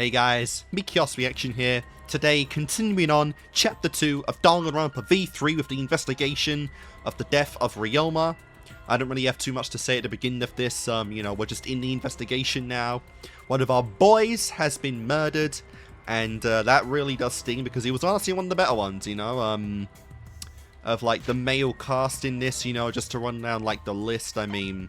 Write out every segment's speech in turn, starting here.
Hey guys, me Kickassreaction here. Today, continuing on Chapter 2 of Danganronpa V3 with the investigation of the death of Ryoma. I don't really have too much to say at the beginning of this, we're just in the investigation now. One of our boys has been murdered, and that really does sting because he was honestly one of the better ones, of like the male cast in this, just to run down like the list. I mean,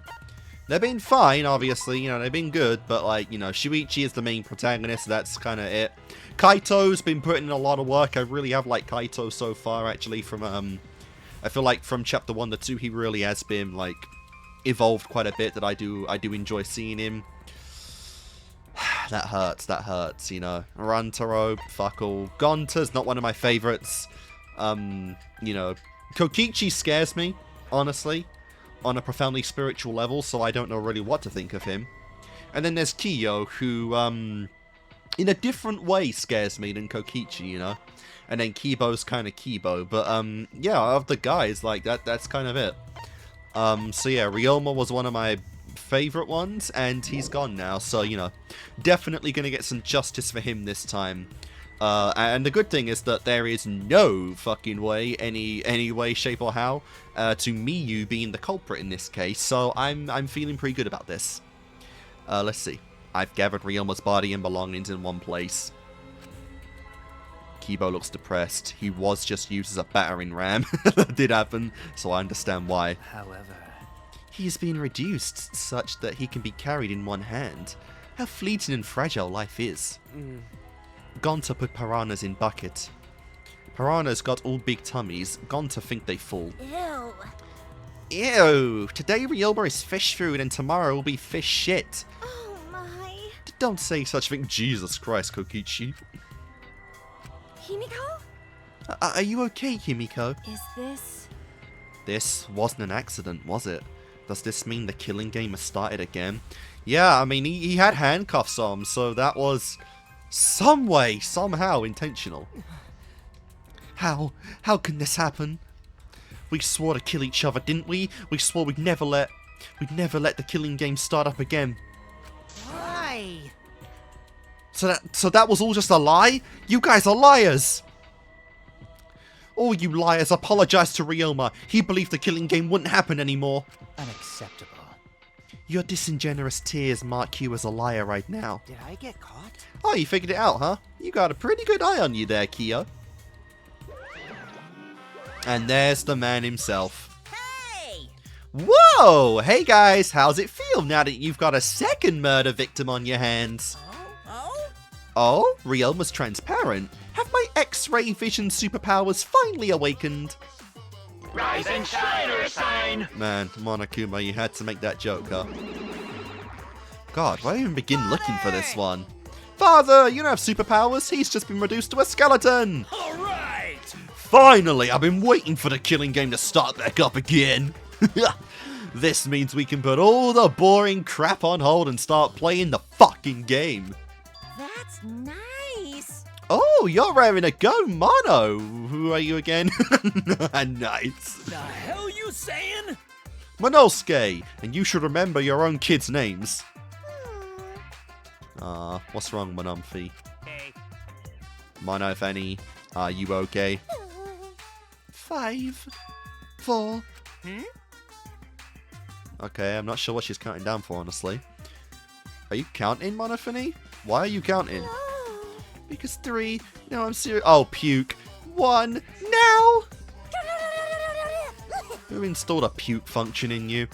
they've been fine, obviously, they've been good, but like, Shuichi is the main protagonist, so that's kind of it. Kaito's been putting in a lot of work. I really have liked Kaito so far, actually, from, I feel like from chapter 1 to 2, he really has been, like, evolved quite a bit, that I do enjoy seeing him. that hurts, Rantaro, fuck all. Gonta's not one of my favorites. Kokichi scares me, honestly, on a profoundly spiritual level, so I don't know really what to think of him. And then there's Kiyo, who, in a different way scares me than Kokichi, And then Kibo's kind of Kibo, but, yeah, of the guys, like, that's kind of it. So yeah, Ryoma was one of my favorite ones, and he's gone now, so, definitely gonna get some justice for him this time. And the good thing is that there is no fucking way, any way, shape, or how, to Miyu being the culprit in this case. So I'm feeling pretty good about this. Let's see. I've gathered Ryoma's body and belongings in one place. Kibo looks depressed. He was just used as a battering ram. That did happen, so I understand why. However, he has been reduced such that he can be carried in one hand. How fleeting and fragile life is. Gonta put piranhas in bucket. Piranhas got all big tummies. Gonta think they full. Ew. Ew. Today Ryoma is fish food and tomorrow will be fish shit. Oh my. Don't say such thing. Jesus Christ, Kokichi. Himiko? Are you okay, Himiko? Is this... This wasn't an accident, was it? Does this mean the killing game has started again? Yeah, I mean, he had handcuffs on, so that was... some way, somehow, intentional. How can this happen? We swore to kill each other, didn't we? We swore we'd never let the killing game start up again. Why? So that was all just a lie? You guys are liars! All you liars, apologize to Ryoma. He believed the killing game wouldn't happen anymore. unacceptable. Your disingenuous tears mark you as a liar right now. Did I get caught? Oh, you figured it out, huh? You got a pretty good eye on you there, Kiyo. And there's the man himself. Hey! Whoa! Hey guys, how's it feel now that you've got a second murder victim on your hands? Oh, Ryoma's transparent. Have my X-ray vision superpowers finally awakened? Rise and shine, or sign! Man, Monokuma, you had to make that joke, huh? God, why even begin looking for this one? Father, you don't have superpowers. He's just been reduced to a skeleton. Alright! Finally, I've been waiting for the killing game to start back up again. This means we can put all the boring crap on hold and start playing the fucking game. That's nice. Oh, you're raring to go, Mono. Who are you again? Nice. The hell you saying? Monosuke, and you should remember your own kids' names. What's wrong, Monomfi? Hey. Mono, if any, are you okay? 5, 4. Okay, I'm not sure what she's counting down for, honestly. Are you counting, Monofini? Why are you counting? Because 3. No, I'm serious. Oh, puke. 1. Now! Who installed a puke function in you?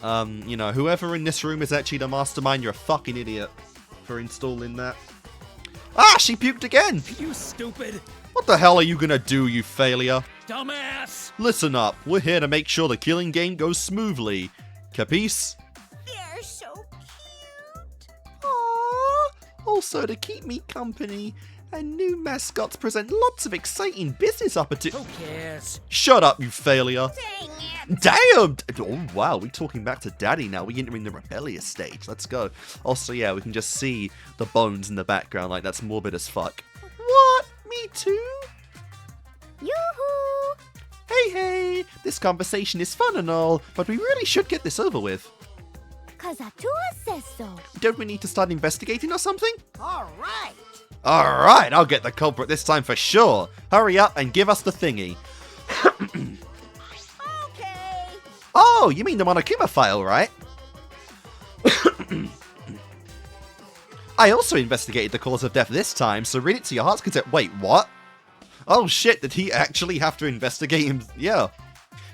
Whoever in this room is actually the mastermind, you're a fucking idiot for installing that. Ah, she puked again! You stupid! What the hell are you gonna do, you failure? Dumbass! Listen up, we're here to make sure the killing game goes smoothly. Capice? They're so cute. Aww. Also, to keep me company, and new mascots present lots of exciting business opportunities. Who cares? Shut up, you failure! Dang it. Damn! Oh, wow, we're talking back to Daddy now. We're entering the rebellious stage. Let's go. Also, yeah, we can just see the bones in the background. Like, that's morbid as fuck. What? Me too? Yoo-hoo. Hey, this conversation is fun and all, but we really should get this over with. 'Cause Atua says so. Don't we need to start investigating or something? All right. Alright, I'll get the culprit this time for sure. Hurry up and give us the thingy. Okay. Oh, you mean the Monokuma file, right? I also investigated the cause of death this time, so read it to your heart's content. Wait, what? Oh shit, did he actually have to investigate him? Yeah.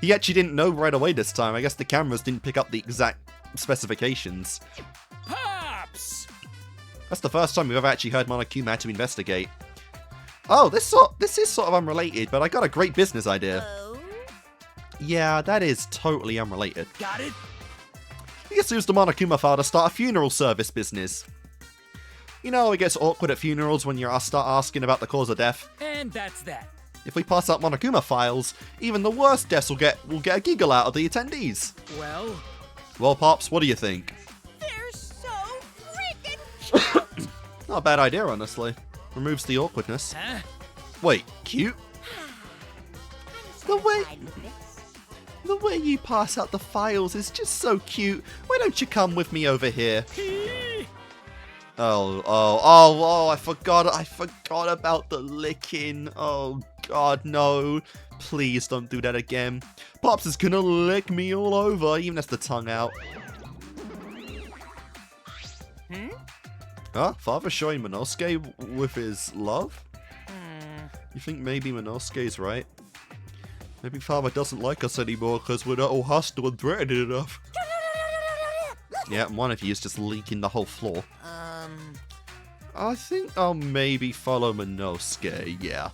He actually didn't know right away this time. I guess the cameras didn't pick up the exact specifications. Pops! That's the first time we've ever actually heard Monokuma had to investigate. Oh, this is sort of unrelated, but I got a great business idea. Oh. Yeah, that is totally unrelated. Got it? We just use the Monokuma file to start a funeral service business. You know, it gets awkward at funerals when you start asking about the cause of death. And that's that. If we pass out Monokuma files, even the worst deaths will get a giggle out of the attendees. Well, Pops, what do you think? They're so freaking Not a bad idea, honestly. Removes the awkwardness. huh? Wait, cute? The way- satisfied with this. The way you pass out the files is just so cute. Why don't you come with me over here? I forgot about the licking. Oh god, no. Please don't do that again. Pops is gonna lick me all over, even has the tongue out. Huh? Father showing Monosuke with his love? You think maybe Monosuke's right? Maybe Father doesn't like us anymore because we're not all hostile and threatening enough. Yeah, one of you is just leaking the whole floor. I think I'll maybe follow Monosuke, yeah.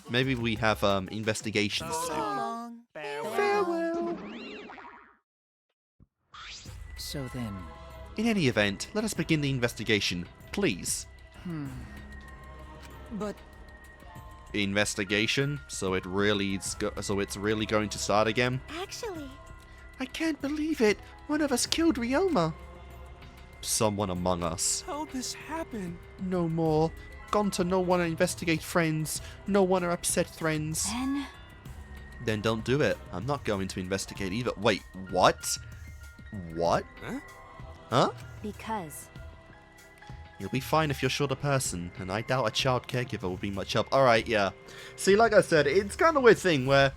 Maybe we have investigations So soon. long. Farewell. So then, In any event, let us begin the investigation, please. but Investigation? So it's really going to start again? Actually, I can't believe it. One of us killed Ryoma. Someone among us. How'd this happen? No more. Gone to no one to investigate friends. No one to upset friends. then Then don't do it. I'm not going to investigate either. Wait, what? What? Huh? Huh? because You'll be fine if you're short a person, and I doubt a child caregiver will be much help. Alright, yeah. See, like I said, it's kind of a weird thing where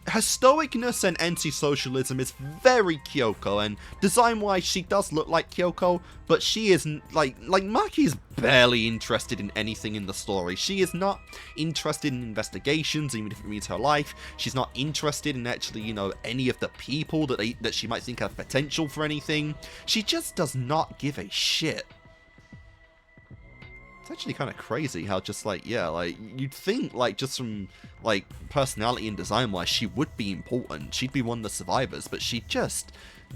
her stoicness and anti-socialism is very Kyoko, and design-wise she does look like Kyoko, but she isn't, like Maki's barely interested in anything in the story. She is not interested in investigations, even if it means her life. She's not interested in actually, you know, any of the people that she might think have potential for anything. She just does not give a shit. It's actually kind of crazy how just you'd think just from personality and design wise she would be important. She'd be one of the survivors, but she just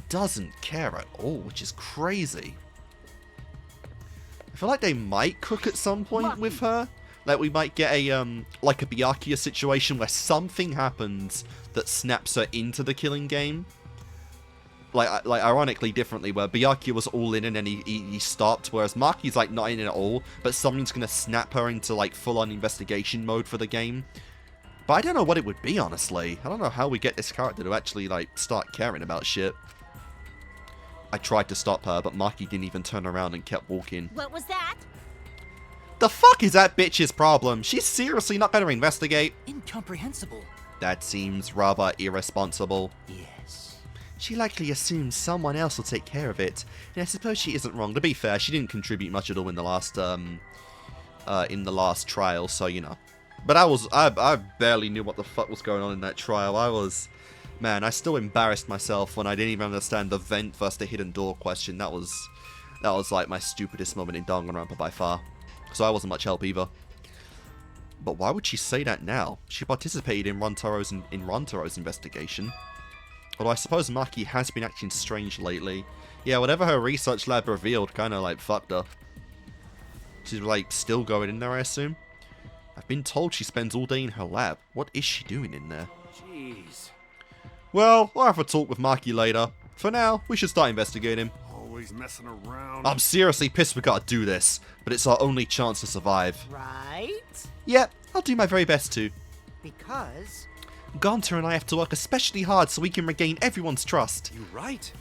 doesn't care at all, which is crazy. I feel like they might cook at some point with her. Like we might get a Byakuya situation where something happens that snaps her into the killing game. Like ironically differently, where Byakuya was all in and then he stopped, whereas Maki's not in it at all, but something's gonna snap her into full-on investigation mode for the game. But I don't know what it would be, honestly. I don't know how we get this character to actually start caring about shit. I tried to stop her, but Maki didn't even turn around and kept walking. what was that? The fuck is that bitch's problem? She's seriously not gonna investigate? incomprehensible. That seems rather irresponsible. Yes. She likely assumes someone else will take care of it, and I suppose she isn't wrong. To be fair, she didn't contribute much at all in the last trial, so you know. But I barely knew what the fuck was going on in that trial. Man, I still embarrassed myself when I didn't even understand the vent versus the hidden door question. That was like my stupidest moment in Danganronpa by far. So I wasn't much help either. But why would she say that now? She participated in Rantaro's investigation. Although I suppose Maki has been acting strange lately. Yeah, whatever her research lab revealed kinda fucked her. She's still going in there, I assume? I've been told she spends all day in her lab. What is she doing in there? Jeez. Well, I'll have a talk with Maki later. For now, we should start investigating. Always messing around. I'm seriously pissed we gotta do this, but it's our only chance to survive. Right? Yep, I'll do my very best to. Because Gonta and I have to work especially hard so we can regain everyone's trust. You right.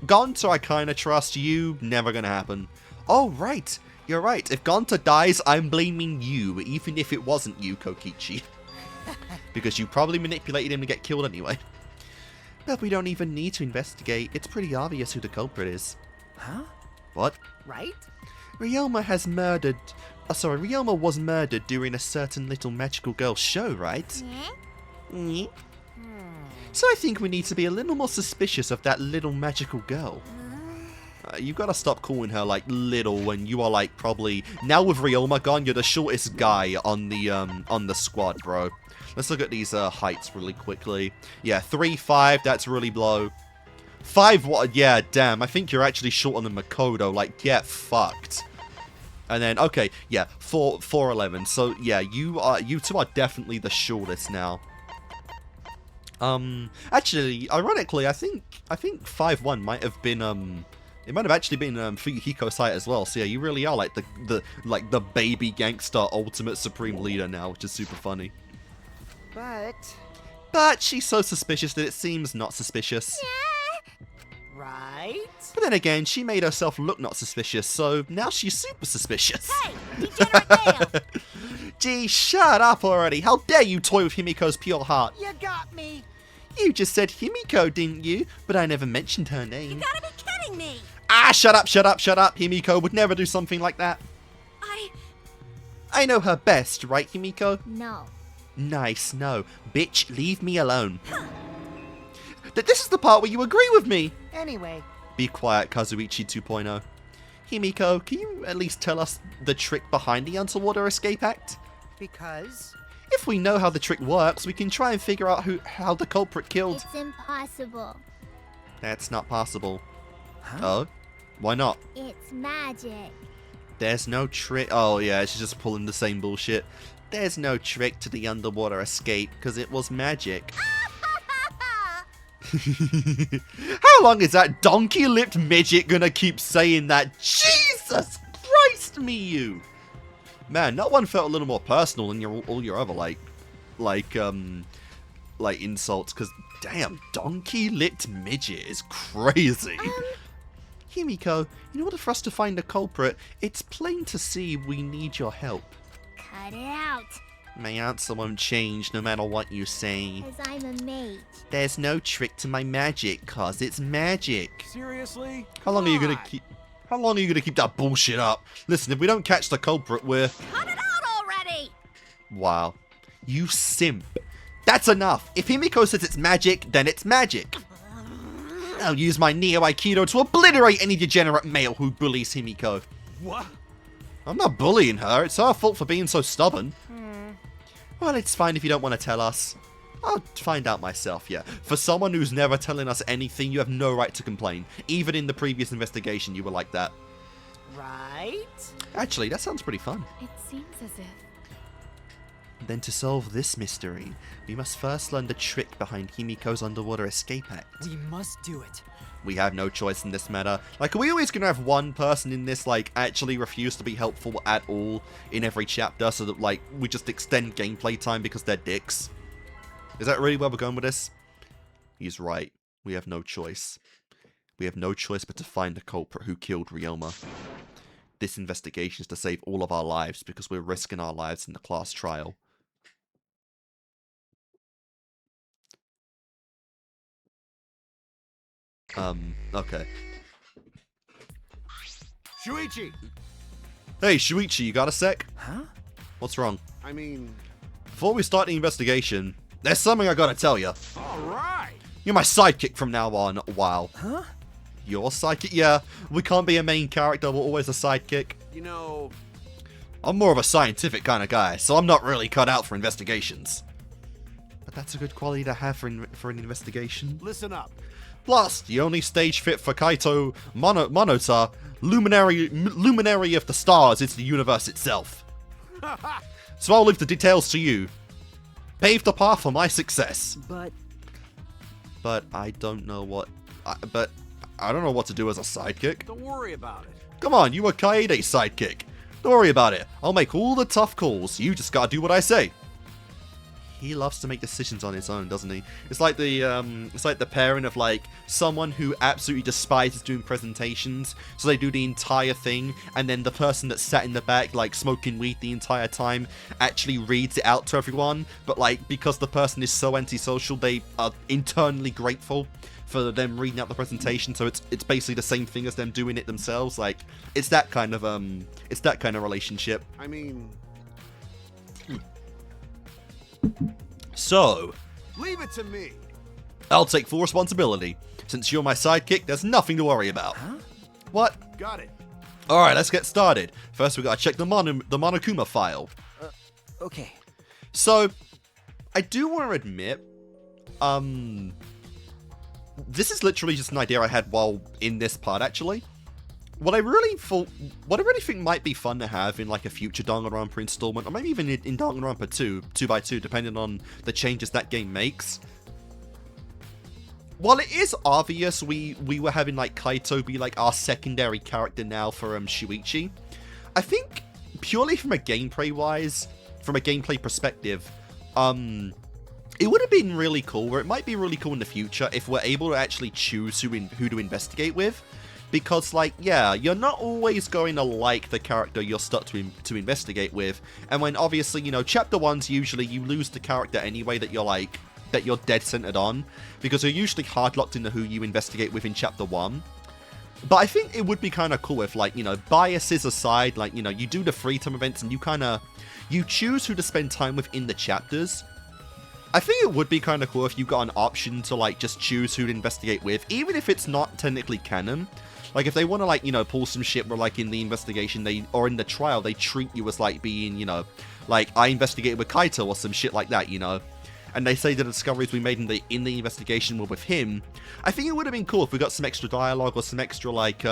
Gonta, I kind of trust. You, never gonna happen. Oh, right. You're right. If Gonta dies, I'm blaming you, even if it wasn't you, Kokichi. Because you probably manipulated him to get killed anyway. But we don't even need to investigate. It's pretty obvious who the culprit is. Huh? What? Right? Ryoma was murdered during a certain little magical girl show, right? Yeah. So I think we need to be a little more suspicious of that little magical girl. You've got to stop calling her, like, little when you are, like, probably... Now with Ryoma gone, you're the shortest guy on the squad, bro. Let's look at these heights really quickly. Yeah, 3'5", that's really low. 5, what? Yeah, damn, I think you're actually shorter than Makoto. Like, get fucked. And then, okay, yeah, 4'11". So, yeah, you two are definitely the shortest now. Actually, ironically, I think 5'1" might have been, it might have actually been Fuyuhiko's height as well. So yeah, you really are like the baby gangster ultimate supreme leader now, which is super funny. But she's so suspicious that it seems not suspicious. Right? But then again, she made herself look not suspicious, so now she's super suspicious. Hey, degenerate male! Gee, shut up already. How dare you toy with Himiko's pure heart? You got me! You just said Himiko, didn't you? But I never mentioned her name. You gotta be kidding me! Ah, shut up, shut up, shut up. Himiko would never do something like that. I know her best, right, Himiko? No. Nice, no. Bitch, leave me alone. This is the part where you agree with me. Anyway. Be quiet, Kazuichi 2.0. Himiko, can you at least tell us the trick behind the underwater escape act? Because? If we know how the trick works, we can try and figure out how the culprit killed. It's impossible. That's not possible. Huh? Oh? Why not? It's magic. There's no trick. Oh, yeah, she's just pulling the same bullshit. There's no trick to the underwater escape, because it was magic. How long is that donkey-lipped midget gonna keep saying that? Jesus Christ, Miyu! Man, that one felt a little more personal than all your other, like insults, because, damn, donkey-lipped midget is crazy. Himiko, in order for us to find the culprit, it's plain to see we need your help. Cut it out. My answer won't change no matter what you say. Because I'm a mage. There's no trick to my magic, cause it's magic. Seriously? How long are you gonna keep that bullshit up? Listen, if we don't catch the culprit, we're... Cut it out already! Wow. You simp. That's enough. If Himiko says it's magic, then it's magic. I'll use my Neo Aikido to obliterate any degenerate male who bullies Himiko. What? I'm not bullying her. It's her fault for being so stubborn. Well, it's fine if you don't want to tell us. I'll find out myself, yeah. For someone who's never telling us anything, you have no right to complain. Even in the previous investigation, you were like that. Right? Actually, that sounds pretty fun. It seems as if... Then to solve this mystery, we must first learn the trick behind Himiko's underwater escape act. We must do it. We have no choice in this matter. Like, are we always going to have one person in this, like, actually refuse to be helpful at all in every chapter so that, like, we just extend gameplay time because they're dicks? Is that really where we're going with this? He's right. We have no choice. We have no choice but to find the culprit who killed Ryoma. This investigation is to save all of our lives because we're risking our lives in the class trial. Okay. Shuichi! Hey, Shuichi, you got a sec? Huh? What's wrong? I mean, Before we start the investigation, there's something I gotta tell you. alright! You're my sidekick from now on. Wow. Huh? Your sidekick? Yeah, we can't be a main character, we're always a sidekick. You know, I'm more of a scientific kind of guy, so I'm not really cut out for investigations. But that's a good quality to have for an investigation. listen up. Plus, the only stage fit for Kaito Monota, luminary of the stars, is the universe itself. So I'll leave the details to you. Pave the path for my success. But I don't know what... I don't know what to do as a sidekick. Don't worry about it. Come on, you were Kaede's sidekick. Don't worry about it. I'll make all the tough calls. You just gotta do what I say. he loves to make decisions on his own, doesn't he? It's like the parent of like someone who absolutely despises doing presentations, so they do the entire thing, and then the person that's sat in the back like smoking weed the entire time actually reads it out to everyone, but like because the person is so antisocial, they are internally grateful for them reading out the presentation, so it's basically the same thing as them doing it themselves. Like it's that kind of relationship. I mean, So leave it to me. I'll take full responsibility. Since you're my sidekick, there's nothing to worry about. Huh? What? Got it. Alright, let's get started. First we gotta check the Monokuma file. Okay. So, I do want to admit, this is literally just an idea I had while in this part, actually. What I really think might be fun to have in like a future Danganronpa installment, or maybe even in Danganronpa 2, 2x2, depending on the changes that game makes. While it is obvious we were having like Kaito be like our secondary character now for Shuichi, I think purely from a gameplay perspective, it would have been really cool, or it might be really cool in the future if we're able to actually choose who to investigate with. Because, like, yeah, you're not always going to like the character you're stuck to investigate with. And when, obviously, you know, Chapter 1's usually you lose the character anyway that you're dead-centered on. Because you're usually hard-locked into who you investigate with in Chapter 1. But I think it would be kind of cool if, like, you know, biases aside, like, you know, you do the free time events and you choose who to spend time with in the chapters. I think it would be kind of cool if you got an option to, like, just choose who to investigate with, even if it's not technically canon. Like, if they want to, like, you know, pull some shit where, like, in the investigation, or in the trial, they treat you as, like, being, you know, like, I investigated with Kaito or some shit like that, you know? And they say the discoveries we made in the investigation were with him. I think it would have been cool if we got some extra dialogue or some extra, like,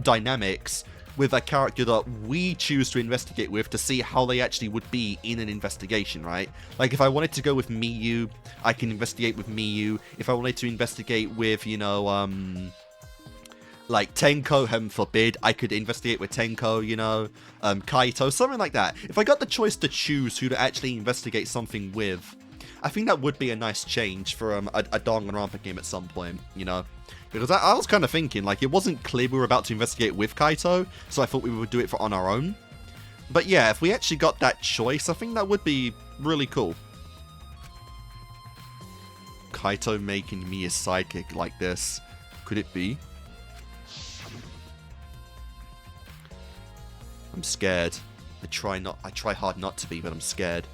dynamics with a character that we choose to investigate with to see how they actually would be in an investigation, right? Like, if I wanted to go with Miyu, I can investigate with Miyu. If I wanted to investigate with, you know, like Tenko, heaven forbid, I could investigate with Tenko, you know, Kaito, something like that. If I got the choice to choose who to actually investigate something with, I think that would be a nice change for a Danganronpa game at some point, you know? Because I was kind of thinking, like, it wasn't clear we were about to investigate with Kaito, so I thought we would do it on our own. But yeah, if we actually got that choice, I think that would be really cool. Kaito making me his sidekick like this. Could it be? I'm scared. I try hard not to be, but I'm scared.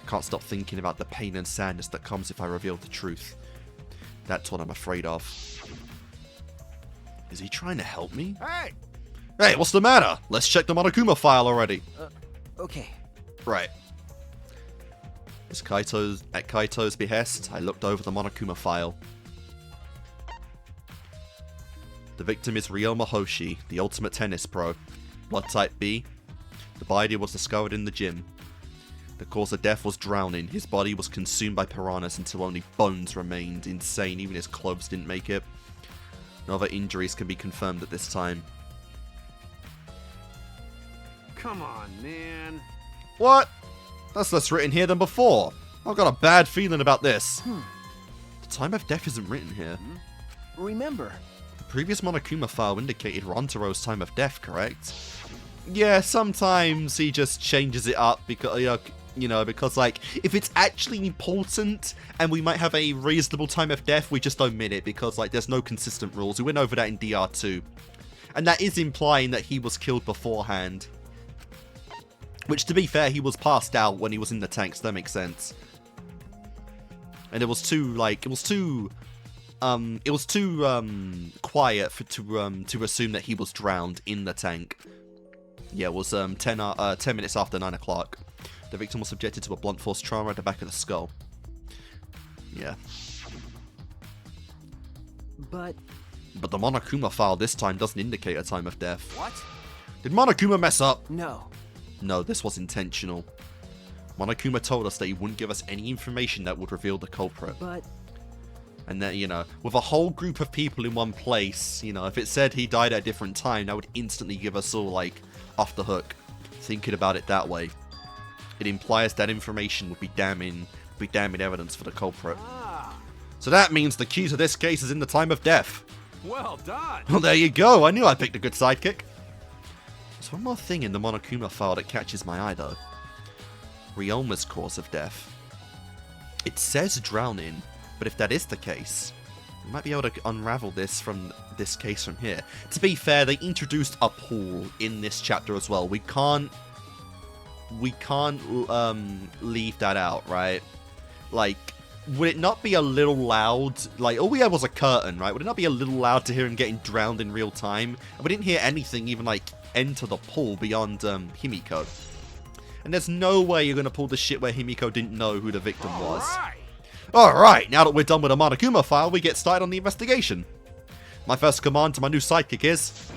I can't stop thinking about the pain and sadness that comes if I reveal the truth. That's what I'm afraid of. Is he trying to help me? Hey! Hey, what's the matter? Let's check the Monokuma file already. Okay. Right. At Kaito's behest, I looked over the Monokuma file. The victim is Ryoma Hoshi, the ultimate tennis pro. Blood type B. The body was discovered in the gym. The cause of death was drowning. His body was consumed by piranhas until only bones remained. Insane, even his clothes didn't make it. No other injuries can be confirmed at this time. Come on, man. What? That's less written here than before. I've got a bad feeling about this. The time of death isn't written here. Remember. The previous Monokuma file indicated Rontaro's time of death, correct? Yeah, sometimes he just changes it up because, you know, because, like, if it's actually important and we might have a reasonable time of death, we just omit it because, like, there's no consistent rules. We went over that in DR2. And that is implying that he was killed beforehand. Which, to be fair, he was passed out when he was in the tank, so that makes sense. And it was too quiet to assume that he was drowned in the tank. Yeah, it was 10 minutes after 9 o'clock. The victim was subjected to a blunt force trauma at the back of the skull. Yeah. But the Monokuma file this time doesn't indicate a time of death. What? Did Monokuma mess up? no. No, this was intentional. Monokuma told us that he wouldn't give us any information that would reveal the culprit. But And that, you know, with a whole group of people in one place, you know, if it said he died at a different time, that would instantly give us all, like, off the hook. Thinking about it that way. It implies that information would be damning Be damning evidence for the culprit. Ah, So that means the key to this case is in the time of death. well done. Well, there you go. I knew I picked a good sidekick. There's one more thing in the Monokuma file that catches my eye, though. Ryoma's cause of death. It says drowning, but if that is the case, we might be able to unravel this from this case from here. To be fair, they introduced a pool in this chapter as well. We can't leave that out, right? Like, would it not be a little loud? Like, all we had was a curtain, right? Would it not be a little loud to hear him getting drowned in real time? And we didn't hear anything even, like, enter the pool beyond Himiko. And there's no way you're going to pull the shit where Himiko didn't know who the victim was. Right. Alright, now that we're done with the Monokuma file, we get started on the investigation. My first command to my new sidekick is...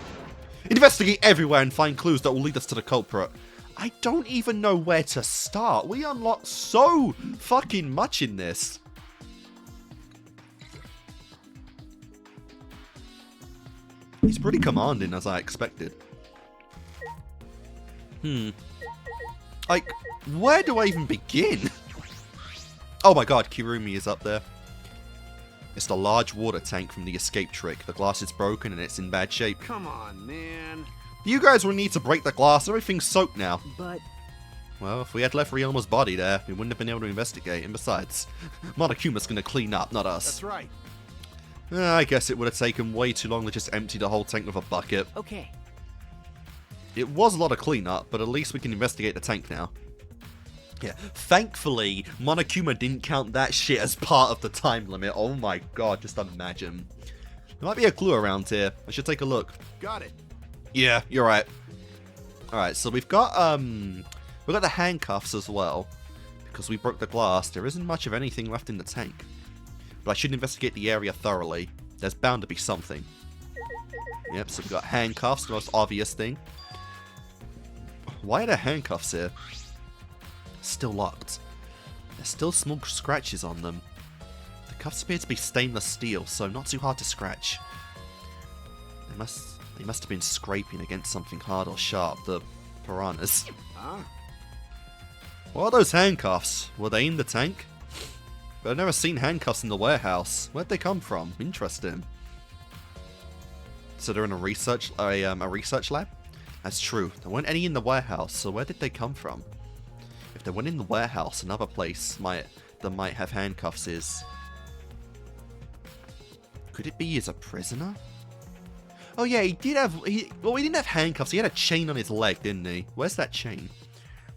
investigate everywhere and find clues that will lead us to the culprit. I don't even know where to start. We unlocked so fucking much in this. He's pretty commanding, as I expected. Like, where do I even begin? Oh my god, Kirumi is up there. It's the large water tank from the escape trick. The glass is broken and it's in bad shape. Come on, man. You guys will need to break the glass. Everything's soaked now. But Well, if we had left Ryoma's body there, we wouldn't have been able to investigate. And besides, Monokuma's gonna clean up, not us. That's right. I guess it would have taken way too long to just empty the whole tank with a bucket. okay. It was a lot of cleanup, but at least we can investigate the tank now. Yeah, thankfully, Monokuma didn't count that shit as part of the time limit. Oh my god, just imagine. There might be a clue around here. I should take a look. Got it. Yeah, you're right. Alright, so we've got the handcuffs as well. Because we broke the glass, there isn't much of anything left in the tank. But I should investigate the area thoroughly. There's bound to be something. Yep, so we've got handcuffs, the most obvious thing. Why are there handcuffs here? Still locked. There's still small scratches on them. The cuffs appear to be stainless steel, so not too hard to scratch. They must have been scraping against something hard or sharp, the piranhas. Huh? What are those handcuffs? Were they in the tank? But I've never seen handcuffs in the warehouse. Where'd they come from? Interesting. So they're in a research lab? That's true. There weren't any in the warehouse, so where did they come from? If they weren't in the warehouse, another place that might have handcuffs is... Could it be he's a prisoner? Oh yeah, he didn't have handcuffs, he had a chain on his leg, didn't he? Where's that chain?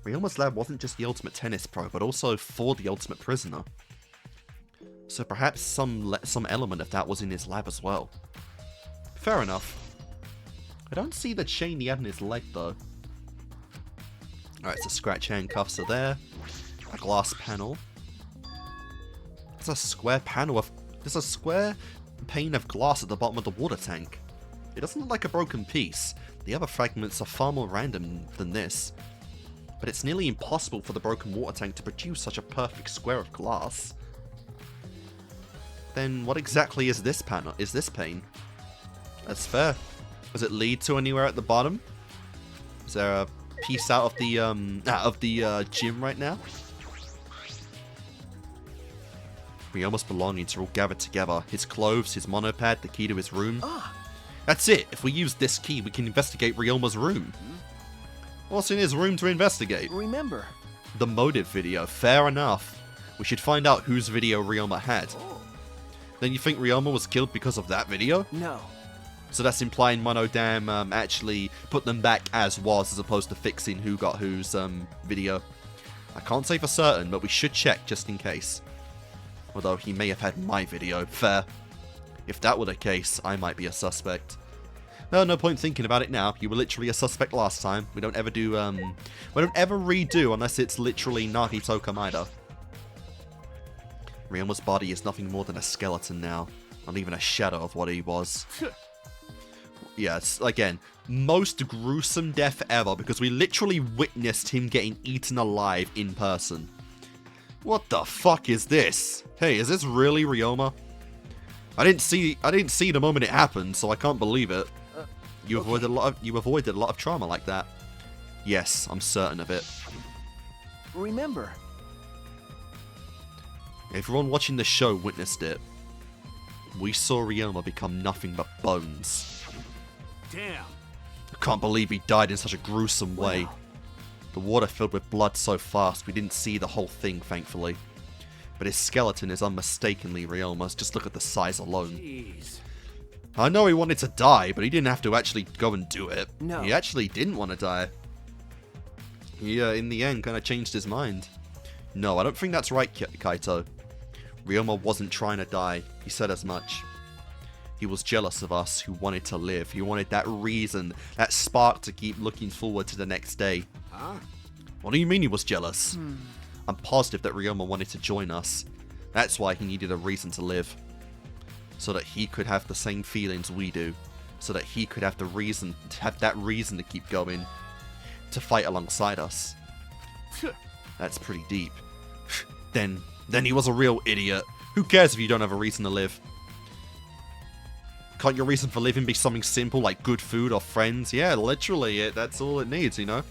Ryoma's lab wasn't just the ultimate tennis pro, but also for the ultimate prisoner. So perhaps some element of that was in his lab as well. Fair enough. I don't see the chain he had in his leg though. Alright, so scratch handcuffs are there. A glass panel. There's a square pane of glass at the bottom of the water tank. It doesn't look like a broken piece. The other fragments are far more random than this. But it's nearly impossible for the broken water tank to produce such a perfect square of glass. Then what exactly is this panel? Is this pane? That's fair. Does it lead to anywhere at the bottom? Is there a piece out of the gym right now? Ryoma's belongings are all gathered together. His clothes, his monopad, the key to his room. That's it. If we use this key, we can investigate Ryoma's room. What's in his room to investigate? Remember. The motive video. Fair enough. We should find out whose video Ryoma had. Then you think Ryoma was killed because of that video? No. So that's implying Monodam actually put them back as was, as opposed to fixing who got whose video. I can't say for certain, but we should check just in case. Although he may have had my video. Fair. If that were the case, I might be a suspect. Well, no point thinking about it now. You were literally a suspect last time. We don't ever do, we don't ever redo unless it's literally Nahito Kamada. Ryoma's body is nothing more than a skeleton now. Not even a shadow of what he was. Yes, again, most gruesome death ever because we literally witnessed him getting eaten alive in person. What the fuck is this? Hey, is this really Ryoma? I didn't see the moment it happened, so I can't believe it. You avoided a lot of trauma like that. Yes, I'm certain of it. Remember. Everyone watching the show witnessed it. We saw Ryoma become nothing but bones. Damn. I can't believe he died in such a gruesome way. Wow. The water filled with blood so fast we didn't see the whole thing, thankfully. But his skeleton is unmistakably Ryoma's, just look at the size alone. Jeez. I know he wanted to die, but he didn't have to actually go and do it. No. He actually didn't want to die. He, in the end, kind of changed his mind. No, I don't think that's right, Kaito. Ryoma wasn't trying to die. He said as much. He was jealous of us who wanted to live. He wanted that reason, that spark to keep looking forward to the next day. Huh? What do you mean he was jealous? I'm positive that Ryoma wanted to join us. That's why he needed a reason to live. So that he could have the same feelings we do. So that he could have the reason, that reason to keep going. To fight alongside us. That's pretty deep. Then he was a real idiot. Who cares if you don't have a reason to live? Can't your reason for living be something simple like good food or friends? Yeah, literally, that's all it needs, you know?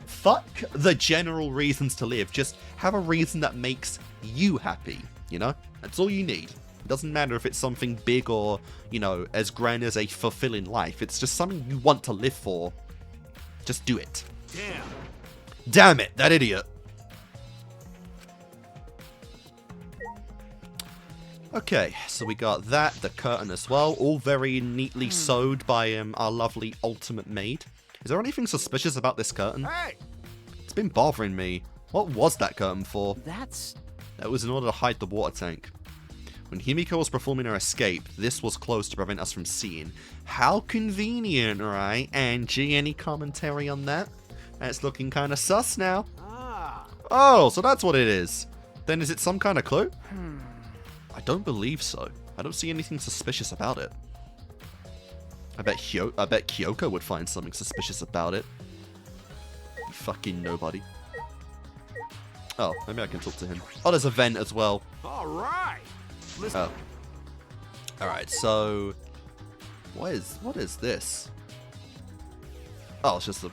Fuck the general reasons to live. Just have a reason that makes you happy, you know? That's all you need. It doesn't matter if it's something big or, you know, as grand as a fulfilling life. It's just something you want to live for. Just do it. Damn. Damn it, that idiot. Okay, so we got that, the curtain as well, all very neatly sewed by our lovely ultimate maid. Is there anything suspicious about this curtain? Hey! It's been bothering me. What was that curtain for? That's... That was in order to hide the water tank. When Himiko was performing her escape, this was closed to prevent us from seeing. How convenient, right? Angie, any commentary on that? That's looking kind of sus now. Ah. Oh, so that's what it is. Then is it some kind of clue? I don't believe so. I don't see anything suspicious about it. I bet Kyoko would find something suspicious about it. Fucking nobody. Oh, maybe I can talk to him. Oh, there's a vent as well. All right. Listen. Oh. Alright, so... What is this? Oh, it's just a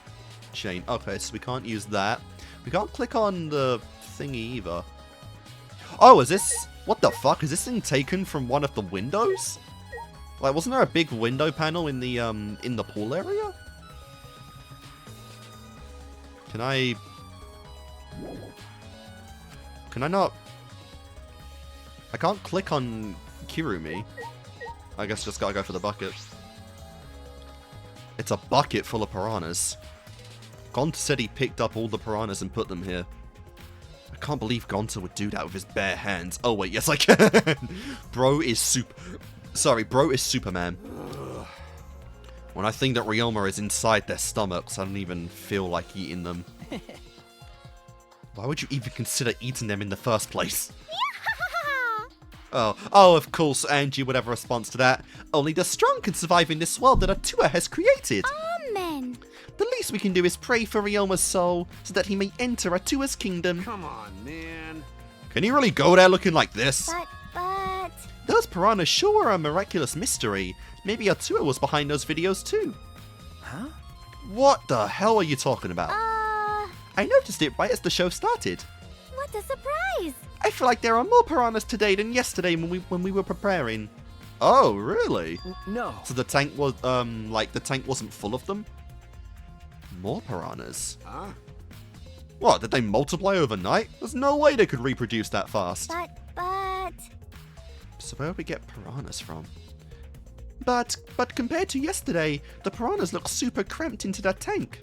chain. Okay, so we can't use that. We can't click on the thingy either. Oh, is this... What the fuck? Is this thing taken from one of the windows? Like, wasn't there a big window panel in the pool area? Can I not... I can't click on Kirumi. I guess just gotta go for the bucket. It's a bucket full of piranhas. Gonta said he picked up all the piranhas and put them here. I can't believe Gonta would do that with his bare hands. Oh wait, yes I can. Bro is Superman. When I think that Ryoma is inside their stomachs, I don't even feel like eating them. Why would you even consider eating them in the first place? Oh, of course, Angie would have a response to that. Only the strong can survive in this world that Atua has created. Amen. The least we can do is pray for Ryoma's soul, so that he may enter Atua's kingdom. Come on, man. Can you really go there looking like this? But... Those piranhas sure were a miraculous mystery. Maybe Atua was behind those videos too. Huh? What the hell are you talking about? I noticed it right as the show started. What a surprise. I feel like there are more piranhas today than yesterday when we were preparing. Oh, really? No. So the tank was, like the tank wasn't full of them? More piranhas? Huh? What, did they multiply overnight? There's no way they could reproduce that fast. But... So where would we get piranhas from? But compared to yesterday, the piranhas look super cramped into that tank.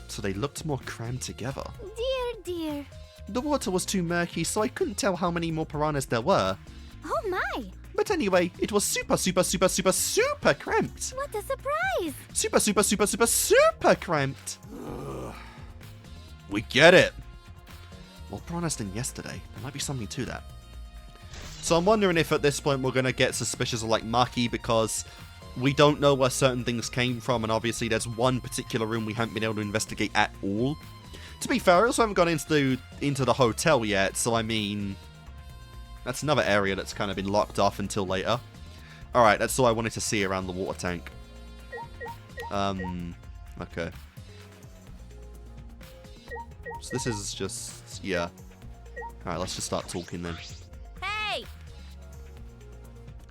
So they looked more crammed together. Dear. The water was too murky, so I couldn't tell how many more piranhas there were. Oh my. But anyway, it was super cramped. What a surprise. Super cramped. We get it. More piranhas than yesterday. There might be something to that. So I'm wondering if at this point we're going to get suspicious of like Maki, because we don't know where certain things came from, and obviously there's one particular room we haven't been able to investigate at all. To be fair, I also haven't gone into the hotel yet, so I mean, that's another area that's kind of been locked off until later. Alright, that's all I wanted to see around the water tank. Okay. So this is just, yeah. Alright, let's just start talking then.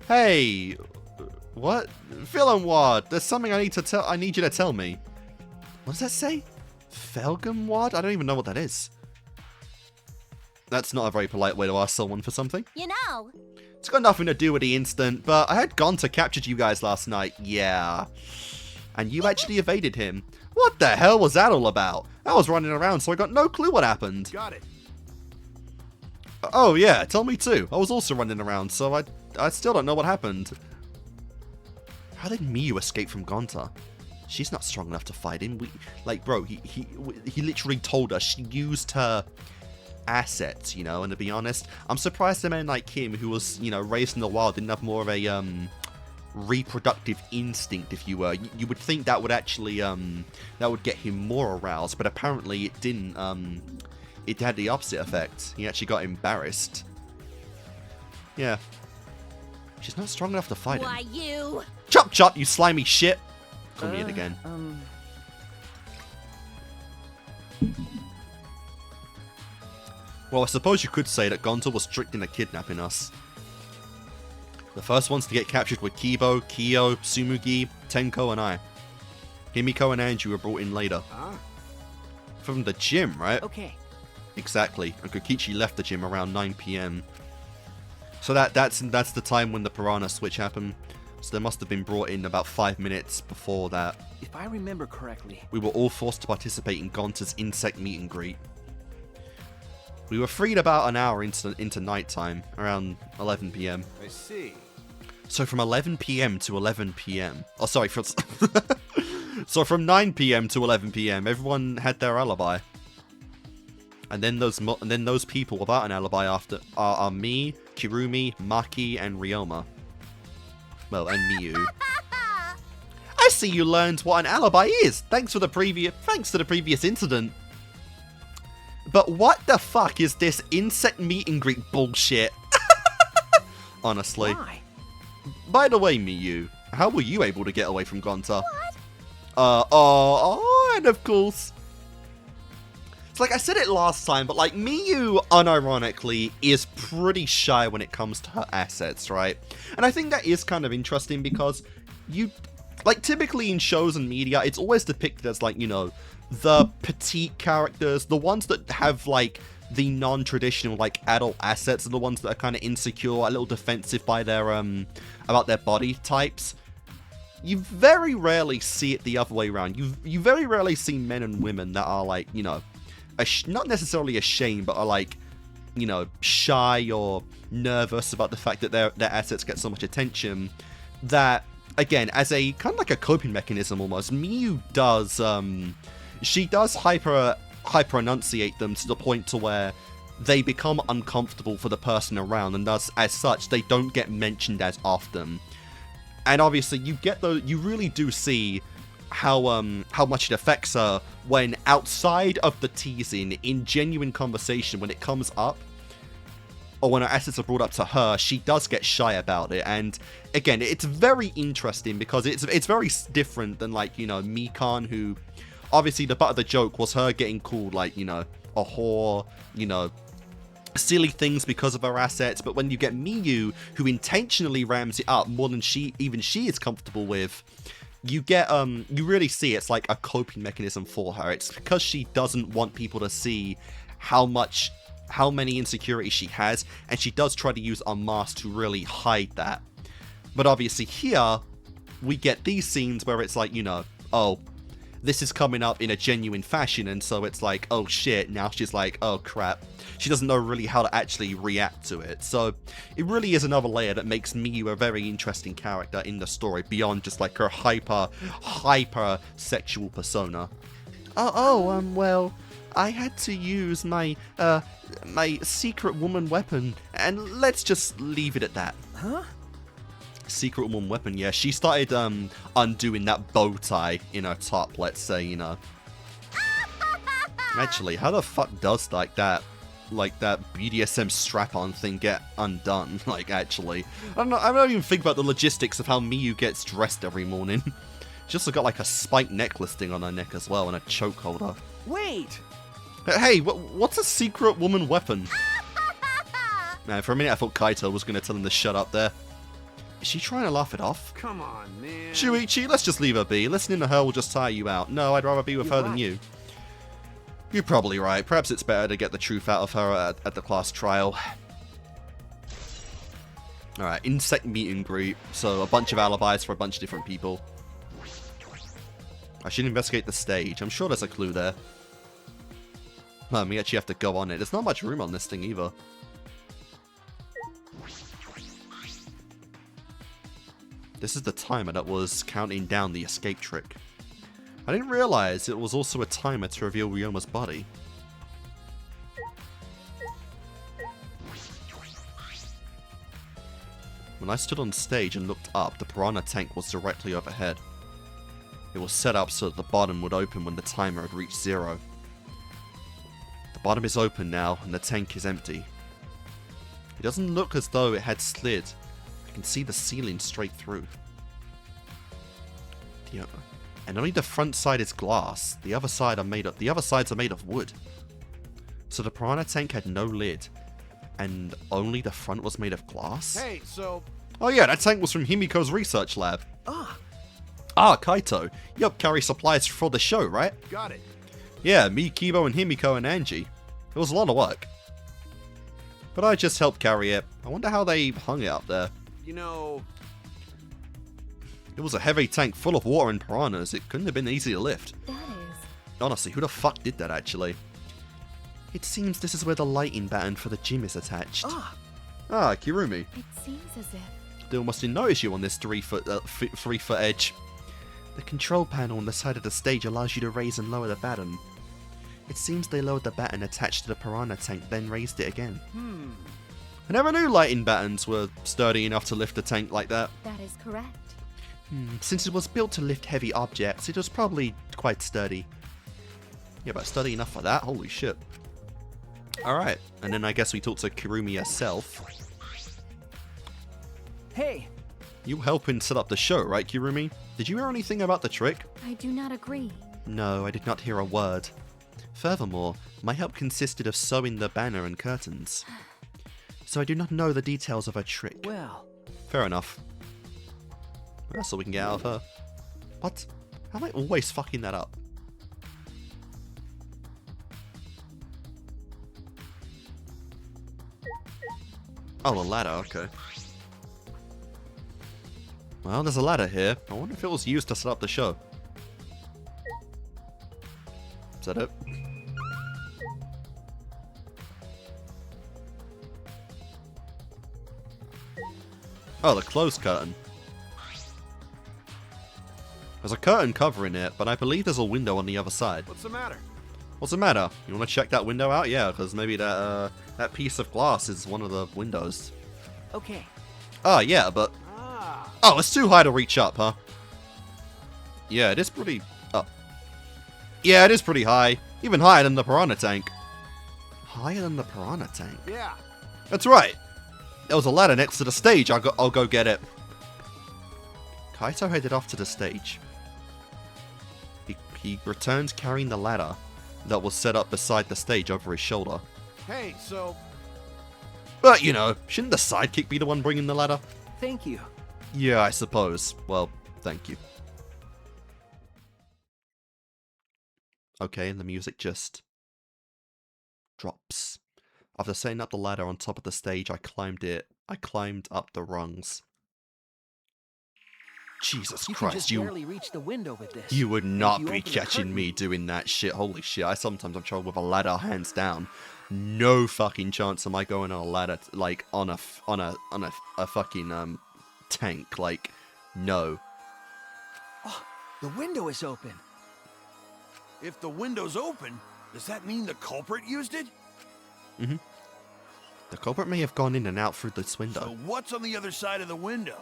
Hey, what? Villain Ward, there's something I need you to tell me. What does that say? Felgen Ward? I don't even know what that is. That's not a very polite way to ask someone for something. You know. It's got nothing to do with the incident, but I had Gonta captured you guys last night. Yeah. And you actually evaded him. What the hell was that all about? I was running around, so I got no clue what happened. Got it. Oh yeah, tell me too. I was also running around, so I still don't know what happened. How did Miyu escape from Gonta? She's not strong enough to fight him. Bro, he literally told us she used her assets, you know, and to be honest, I'm surprised a man like him, who was, you know, raised in the wild, didn't have more of a, reproductive instinct, if you were. You would think that would actually, that would get him more aroused, but apparently it didn't, it had the opposite effect. He actually got embarrassed. Yeah. She's not strong enough to fight him. Why, you? Chop chop, you slimy shit! Call me it again. Well, I suppose you could say that Gonta was tricked into kidnapping us. The first ones to get captured were Kibo, Kyo, Tsumugi, Tenko, and I. Himiko and Anju were brought in later. Huh? From the gym, right? Okay. Exactly, and Kokichi left the gym around 9 PM. So that's the time when the Piranha switch happened. So they must have been brought in about 5 minutes before that. If I remember correctly. We were all forced to participate in Gonta's insect meet and greet. We were freed about an hour into nighttime, around 11 PM. I see. So from 11 PM to 11 PM. Oh, sorry. So from 9 PM to 11 PM, everyone had their alibi. And then those people without an alibi after are me, Kirumi, Maki, and Ryoma. Well, and Miyu. I see you learned what an alibi is. Thanks to the previous incident. But what the fuck is this insect meet and greet bullshit? Honestly. Why? By the way, Miyu, how were you able to get away from Gonta? And of course. It's like I said it last time, but like Miyu, unironically, is pretty shy when it comes to her assets, right? And I think that is kind of interesting because typically in shows and media, it's always depicted as like, you know, the petite characters, the ones that have like the non-traditional like adult assets, are the ones that are kind of insecure, a little defensive by their about their body types. You very rarely see it the other way around. You very rarely see men and women that are like, you know, not necessarily ashamed, but are like, you know, shy or nervous about the fact that their assets get so much attention. That, again, as a kind of like a coping mechanism almost, Miyu does she does hyper enunciate them to the point to where they become uncomfortable for the person around, and thus as such they don't get mentioned as often. And obviously you really do see how much it affects her when outside of the teasing, in genuine conversation, when it comes up or when her assets are brought up to her, she does get shy about it. And again, it's very interesting because it's very different than, like, you know, Mikan, who obviously the butt of the joke was her getting called, like, you know, a whore, you know, silly things because of her assets. But when you get Miyu, who intentionally rams it up more than she is comfortable with, you get you really see it's like a coping mechanism for her. It's because she doesn't want people to see how many insecurities she has, and she does try to use a mask to really hide that. But obviously here we get these scenes where it's like, you know, oh, this is coming up in a genuine fashion, and so it's like, oh shit, now she's like, oh crap. She doesn't know really how to actually react to it. So it really is another layer that makes Miyu a very interesting character in the story, beyond just like her hyper sexual persona. Well, I had to use my secret woman weapon, and let's just leave it at that. Huh? Secret woman weapon, yeah. She started undoing that bow tie in her top, let's say, you know. Actually, how the fuck does like that BDSM strap-on thing get undone? Like, actually, I don't even think about the logistics of how Miyu gets dressed every morning. She also got like a spiked necklace thing on her neck as well, and a choke holder. Wait! Hey, what's a secret woman weapon? Man, for a minute I thought Kaito was going to tell him to shut up there. Is she trying to laugh it off? Come on, man. Shuichi, let's just leave her be. Listening to her will just tire you out. No, I'd rather be with her than you. You're probably right. Perhaps it's better to get the truth out of her at the class trial. Alright, insect meet and greet. So, a bunch of alibis for a bunch of different people. I should investigate the stage. I'm sure there's a clue there. We actually have to go on it. There's not much room on this thing either. This is the timer that was counting down the escape trick. I didn't realize it was also a timer to reveal Ryoma's body. When I stood on stage and looked up, the piranha tank was directly overhead. It was set up so that the bottom would open when the timer had reached 0. The bottom is open now, and the tank is empty. It doesn't look as though it had slid. I can see the ceiling straight through. And only the front side is glass. The other sides are made of wood. So the piranha tank had no lid, and only the front was made of glass? Hey, so... Oh yeah, that tank was from Himiko's research lab. Ah, Kaito. You helped carry supplies for the show, right? Got it. Yeah, me, Kibo, and Himiko and Angie. It was a lot of work. But I just helped carry it. I wonder how they hung it up there. You know... It was a heavy tank full of water and piranhas. It couldn't have been easy to lift. That is. Honestly, who the fuck did that actually? It seems this is where the lighting button for the gym is attached. Kirumi. It seems as if. Still must have noticed you on this 3 foot edge. The control panel on the side of the stage allows you to raise and lower the baton. It seems they lowered the baton attached to the piranha tank, then raised it again. I never knew lighting battens were sturdy enough to lift a tank like that. That is correct. Since it was built to lift heavy objects, it was probably quite sturdy. Yeah, but sturdy enough for that? Holy shit. Alright, and then I guess we talk to Kirumi herself. hey, You helping set up the show, right, Kirumi? Did you hear anything about the trick? I do not agree. No, I did not hear a word. Furthermore, my help consisted of sewing the banner and curtains. So I do not know the details of her trick. well, Fair enough. That's all we can get out of her. What? How am I always fucking that up? Oh, a ladder, okay. Well, there's a ladder here. I wonder if it was used to set up the show. Is that it? Oh, the closed curtain. There's a curtain covering it, but I believe there's a window on the other side. What's the matter? What's the matter? You want to check that window out? Yeah, because maybe that piece of glass is one of the windows. okay. Ah, yeah, but... Ah, Oh, it's too high to reach up, huh? Yeah, it is pretty... up. Yeah, it is pretty high. Even higher than the piranha tank. Higher than the piranha tank? yeah. That's right. There was a ladder next to the stage. I'll go get it. Kaito headed off to the stage. He returned carrying the ladder that was set up beside the stage over his shoulder. Hey, so... But, you know, shouldn't the sidekick be the one bringing the ladder? Thank you. Yeah, I suppose. Well, thank you. Okay, and the music just drops. After setting up the ladder on top of the stage, I climbed it. I climbed up the rungs. Jesus You can Christ, just barely reach the window with this. you would And if not you be open the catching curtain- me doing that shit. Holy shit, I sometimes have trouble with a ladder, hands down. No fucking chance am I going on a ladder, like, on a fucking, tank. Like, no. Oh, the window is open. If the window's open, does that mean the culprit used it? The culprit may have gone in and out through this window. So what's on the other side of the window?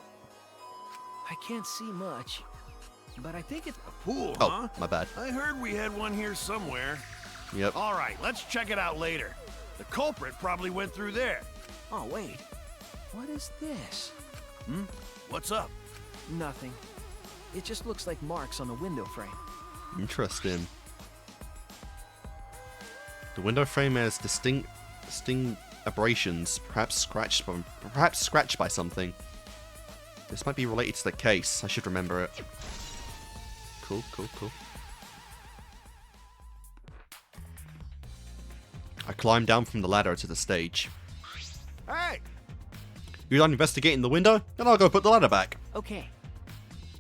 I can't see much, but I think it's... A pool, Oh, huh? my bad. I heard we had one here somewhere. Yep. All right, let's check it out later. The culprit probably went through there. Oh, wait. What is this? What's up? Nothing. It just looks like marks on a window frame. Interesting. The window frame has distinct abrasions, perhaps scratched by something. This might be related to the case. I should remember it. Cool. I climb down from the ladder to the stage. Hey! You're done investigating the window? Then I'll go put the ladder back. Okay.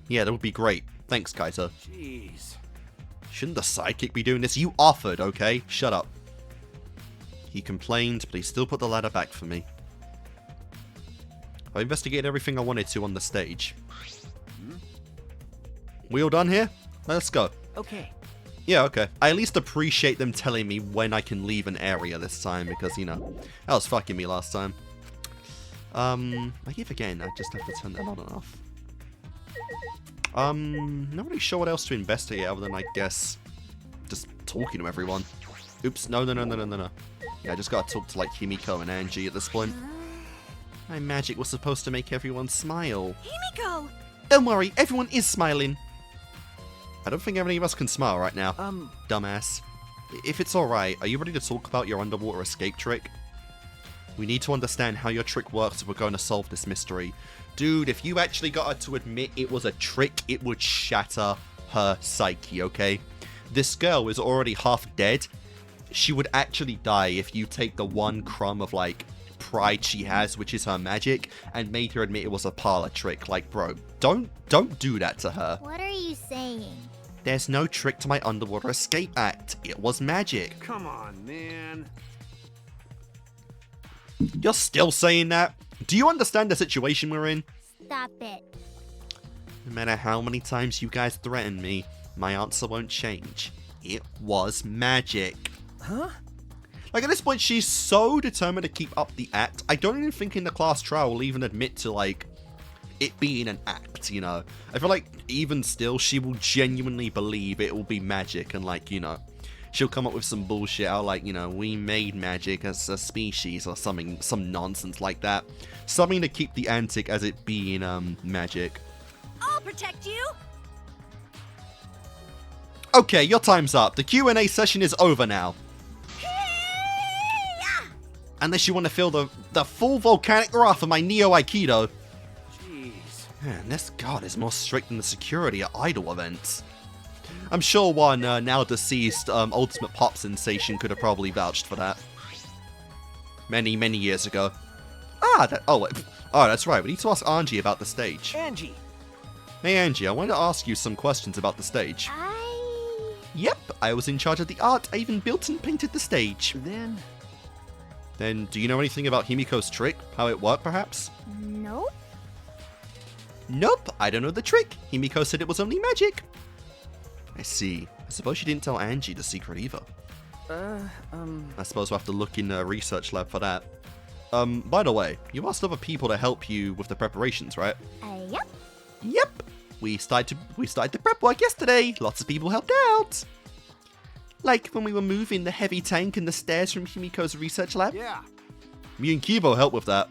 Yeah, that would be great. Thanks, Kaiser. Jeez. Shouldn't the sidekick be doing this? You offered, okay? Shut up. He complained, but he still put the ladder back for me. I investigated everything I wanted to on the stage. We all done here? Let's go. Okay. Yeah, okay. I at least appreciate them telling me when I can leave an area this time, because, you know, that was fucking me last time. I keep forgetting I just have to turn that on and off. Not really sure what else to investigate other than, I guess, just talking to everyone. Oops, no. Yeah, I just gotta talk to, like, Himiko and Angie at this point. My magic was supposed to make everyone smile. Himiko! Don't worry, everyone is smiling. I don't think any of us can smile right now. Dumbass. If it's alright, are you ready to talk about your underwater escape trick? We need to understand how your trick works if we're going to solve this mystery. Dude, if you actually got her to admit it was a trick, it would shatter her psyche, okay? This girl is already half dead. She would actually die if you take the one crumb of, like, pride she has, which is her magic, and made her admit it was a parlor trick. Like, bro, don't do that to her. What are you saying? There's no trick to my underwater escape act. It was magic. Come on, man. You're still saying that? Do you understand the situation we're in? Stop it. No matter how many times you guys threaten me, my answer won't change. It was magic. Huh? Like, at this point, she's so determined to keep up the act, I don't even think in the class trial will even admit to, like, it being an act, you know? I feel like, even still, she will genuinely believe it will be magic, and, like, you know, she'll come up with some bullshit out like, you know, we made magic as a species, or something, some nonsense like that. Something to keep the antic as it being, magic. I'll protect you! Okay, your time's up. The Q&A session is over now. Unless you want to feel the full volcanic wrath of my Neo Aikido. Jeez. Man, this god is more strict than the security at idol events. I'm sure one now deceased Ultimate Pop sensation could have probably vouched for that. Many years ago. Oh, that's right. We need to ask Angie about the stage. Angie! Hey Angie, I wanted to ask you some questions about the stage. Yep, I was in charge of the art. I even built and painted the stage. Then, do you know anything about Himiko's trick? How it worked, perhaps? Nope. Nope, I don't know the trick. Himiko said it was only magic. I see. I suppose she didn't tell Angie the secret either. I suppose we'll have to look in the research lab for that. By the way, you asked other people to help you with the preparations, right? Yep. Yep. We started the prep work yesterday. Lots of people helped out. Like when we were moving the heavy tank and the stairs from Himiko's research lab. Yeah. Me and Kibo helped with that.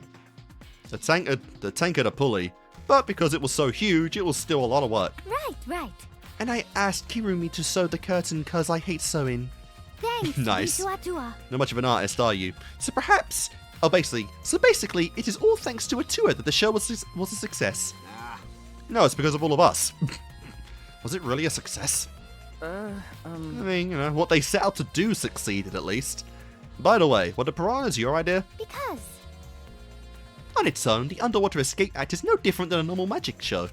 The tank had a pulley, but because it was so huge, it was still a lot of work. Right. And I asked Kirumi to sew the curtain cause I hate sewing. Thanks. Nice. Tua. Not much of an artist, are you? So basically, it is all thanks to Atua that the show was a success. Nah. No, it's because of all of us. Was it really a success? I mean, you know, what they set out to do succeeded at least. By the way, were the piranhas your idea? Because. On its own, the Underwater Escape Act is no different than a normal magic show.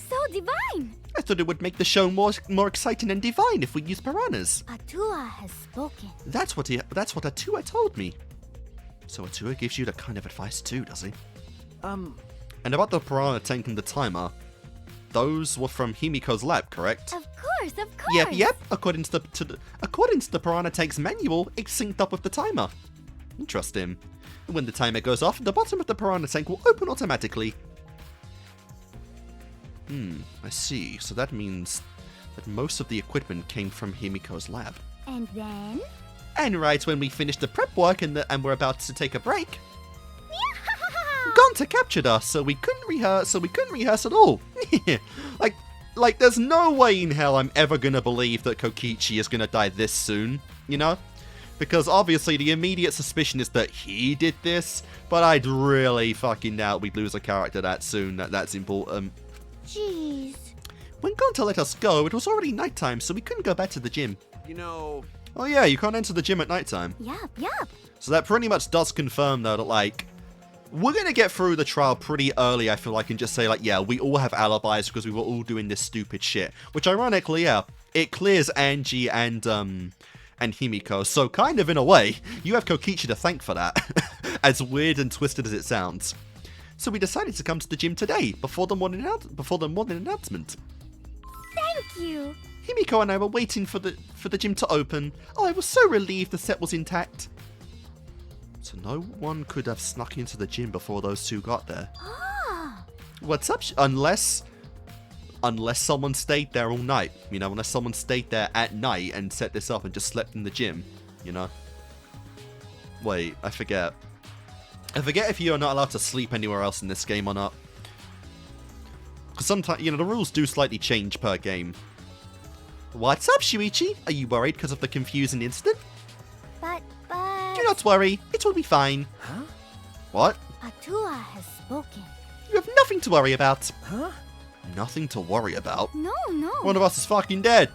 So divine. I thought it would make the show more exciting and divine if we used piranhas. Atua has spoken. That's what Atua told me. So Atua gives you the kind of advice too, does he? And about the piranha tank and the timer, those were from Himiko's lab, correct? Of course. Yep. According to the piranha tank's manual, it's synced up with the timer. Interesting. When the timer goes off, the bottom of the piranha tank will open automatically. I see. So that means that most of the equipment came from Himiko's lab. And then? And right when we finished the prep work and we're about to take a break, Gonta captured us, so we couldn't rehearse at all. like there's no way in hell I'm ever gonna believe that Kokichi is gonna die this soon, you know? Because obviously the immediate suspicion is that he did this, but I'd really fucking doubt we'd lose a character that soon, that's important. Jeez. When Gonta let us go, it was already nighttime, so we couldn't go back to the gym. You know, Oh yeah, you can't enter the gym at nighttime. Yup. So that pretty much does confirm, though, that, like, we're going to get through the trial pretty early, I feel like, and just say, like, yeah, we all have alibis because we were all doing this stupid shit. Which, ironically, yeah, it clears Angie and Himiko. So, kind of in a way, you have Kokichi to thank for that. As weird and twisted as it sounds. So we decided to come to the gym today, before the morning announcement. Thank you. Himiko and I were waiting for the gym to open. Oh, I was so relieved the set was intact. So no one could have snuck into the gym before those two got there. Ah. What's up? Unless someone stayed there all night. You know, unless someone stayed there at night and set this up and just slept in the gym. You know? Wait, I forget. I forget if you're not allowed to sleep anywhere else in this game or not. Because sometimes, you know, the rules do slightly change per game. What's up, Shuichi? Are you worried because of the confusing incident? But... Do not worry, it will be fine. Huh? What? Patua has spoken. You have nothing to worry about. Huh? Nothing to worry about? No. One of us is fucking dead.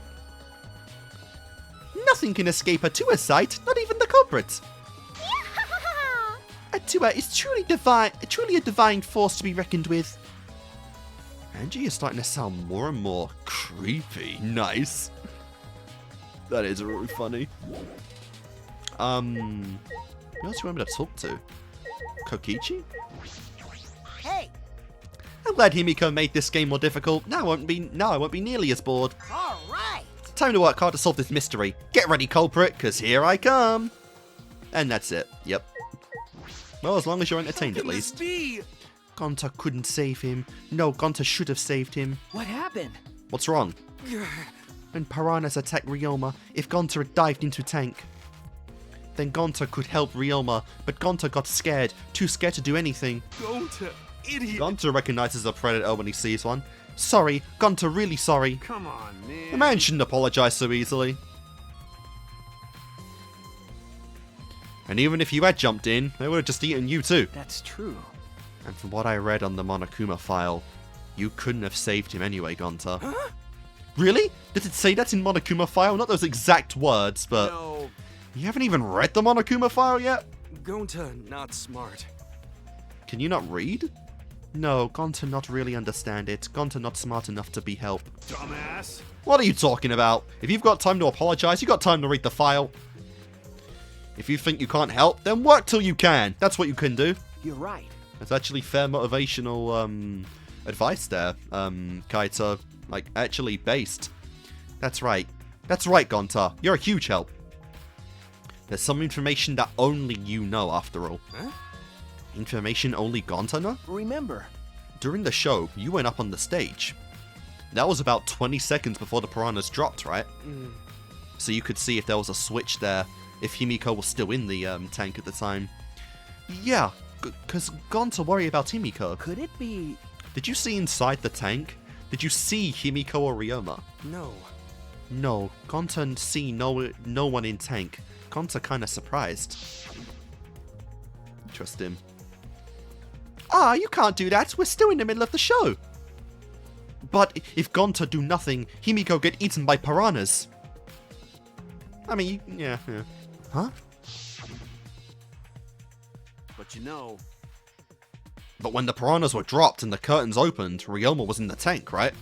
Nothing can escape Atua's sight, not even the culprit. Atua is truly a divine force to be reckoned with. Angie is starting to sound more and more creepy. Nice. That is really funny. Who else do you remember to talk to? Kokichi? Hey, I'm glad Himiko made this game more difficult. Now I won't be nearly as bored. all right. Time to work hard to solve this mystery. Get ready, culprit, because here I come. And that's it. Yep. Well, as long as you're entertained at least. be? Gonta couldn't save him. No, Gonta should have saved him. What happened? What's wrong? When piranhas attacked Ryoma, if Gonta had dived into tank, then Gonta could help Ryoma, but Gonta got scared, too scared to do anything. Gonta, idiot. Gonta recognizes a predator when he sees one. Sorry, Gonta, really sorry. Come on, man. The man shouldn't apologize so easily. And even if you had jumped in, they would have just eaten you too. That's true. And from what I read on the Monokuma file, you couldn't have saved him anyway, Gonta. Huh? Really? Did it say that in Monokuma file? Not those exact words, but... No, You haven't even read the Monokuma file yet? Gonta not smart. Can you not read? No, Gonta not really understand it. Gonta not smart enough to be help. Dumbass. What are you talking about? If you've got time to apologize, you've got time to read the file. If you think you can't help, then work till you can. That's what you can do. You're right. That's actually fair motivational advice there, Kaito. Like, actually based. That's right. That's right, Gonta. You're a huge help. There's some information that only you know, after all. Huh? Information only Gonta know? Remember, During the show, you went up on the stage. That was about 20 seconds before the piranhas dropped, right? So you could see if there was a switch there, if Himiko was still in the tank at the time. Yeah, because Gonta worry about Himiko. could it be... Did you see inside the tank? Did you see Himiko or Ryoma? No. No, Gonta see no one in tank. Gonta kinda surprised. Interesting. Ah, you can't do that. We're still in the middle of the show. But if Gonta do nothing, Himiko get eaten by piranhas. I mean, yeah. Huh? But you know, But when the piranhas were dropped and the curtains opened, Ryoma was in the tank, right?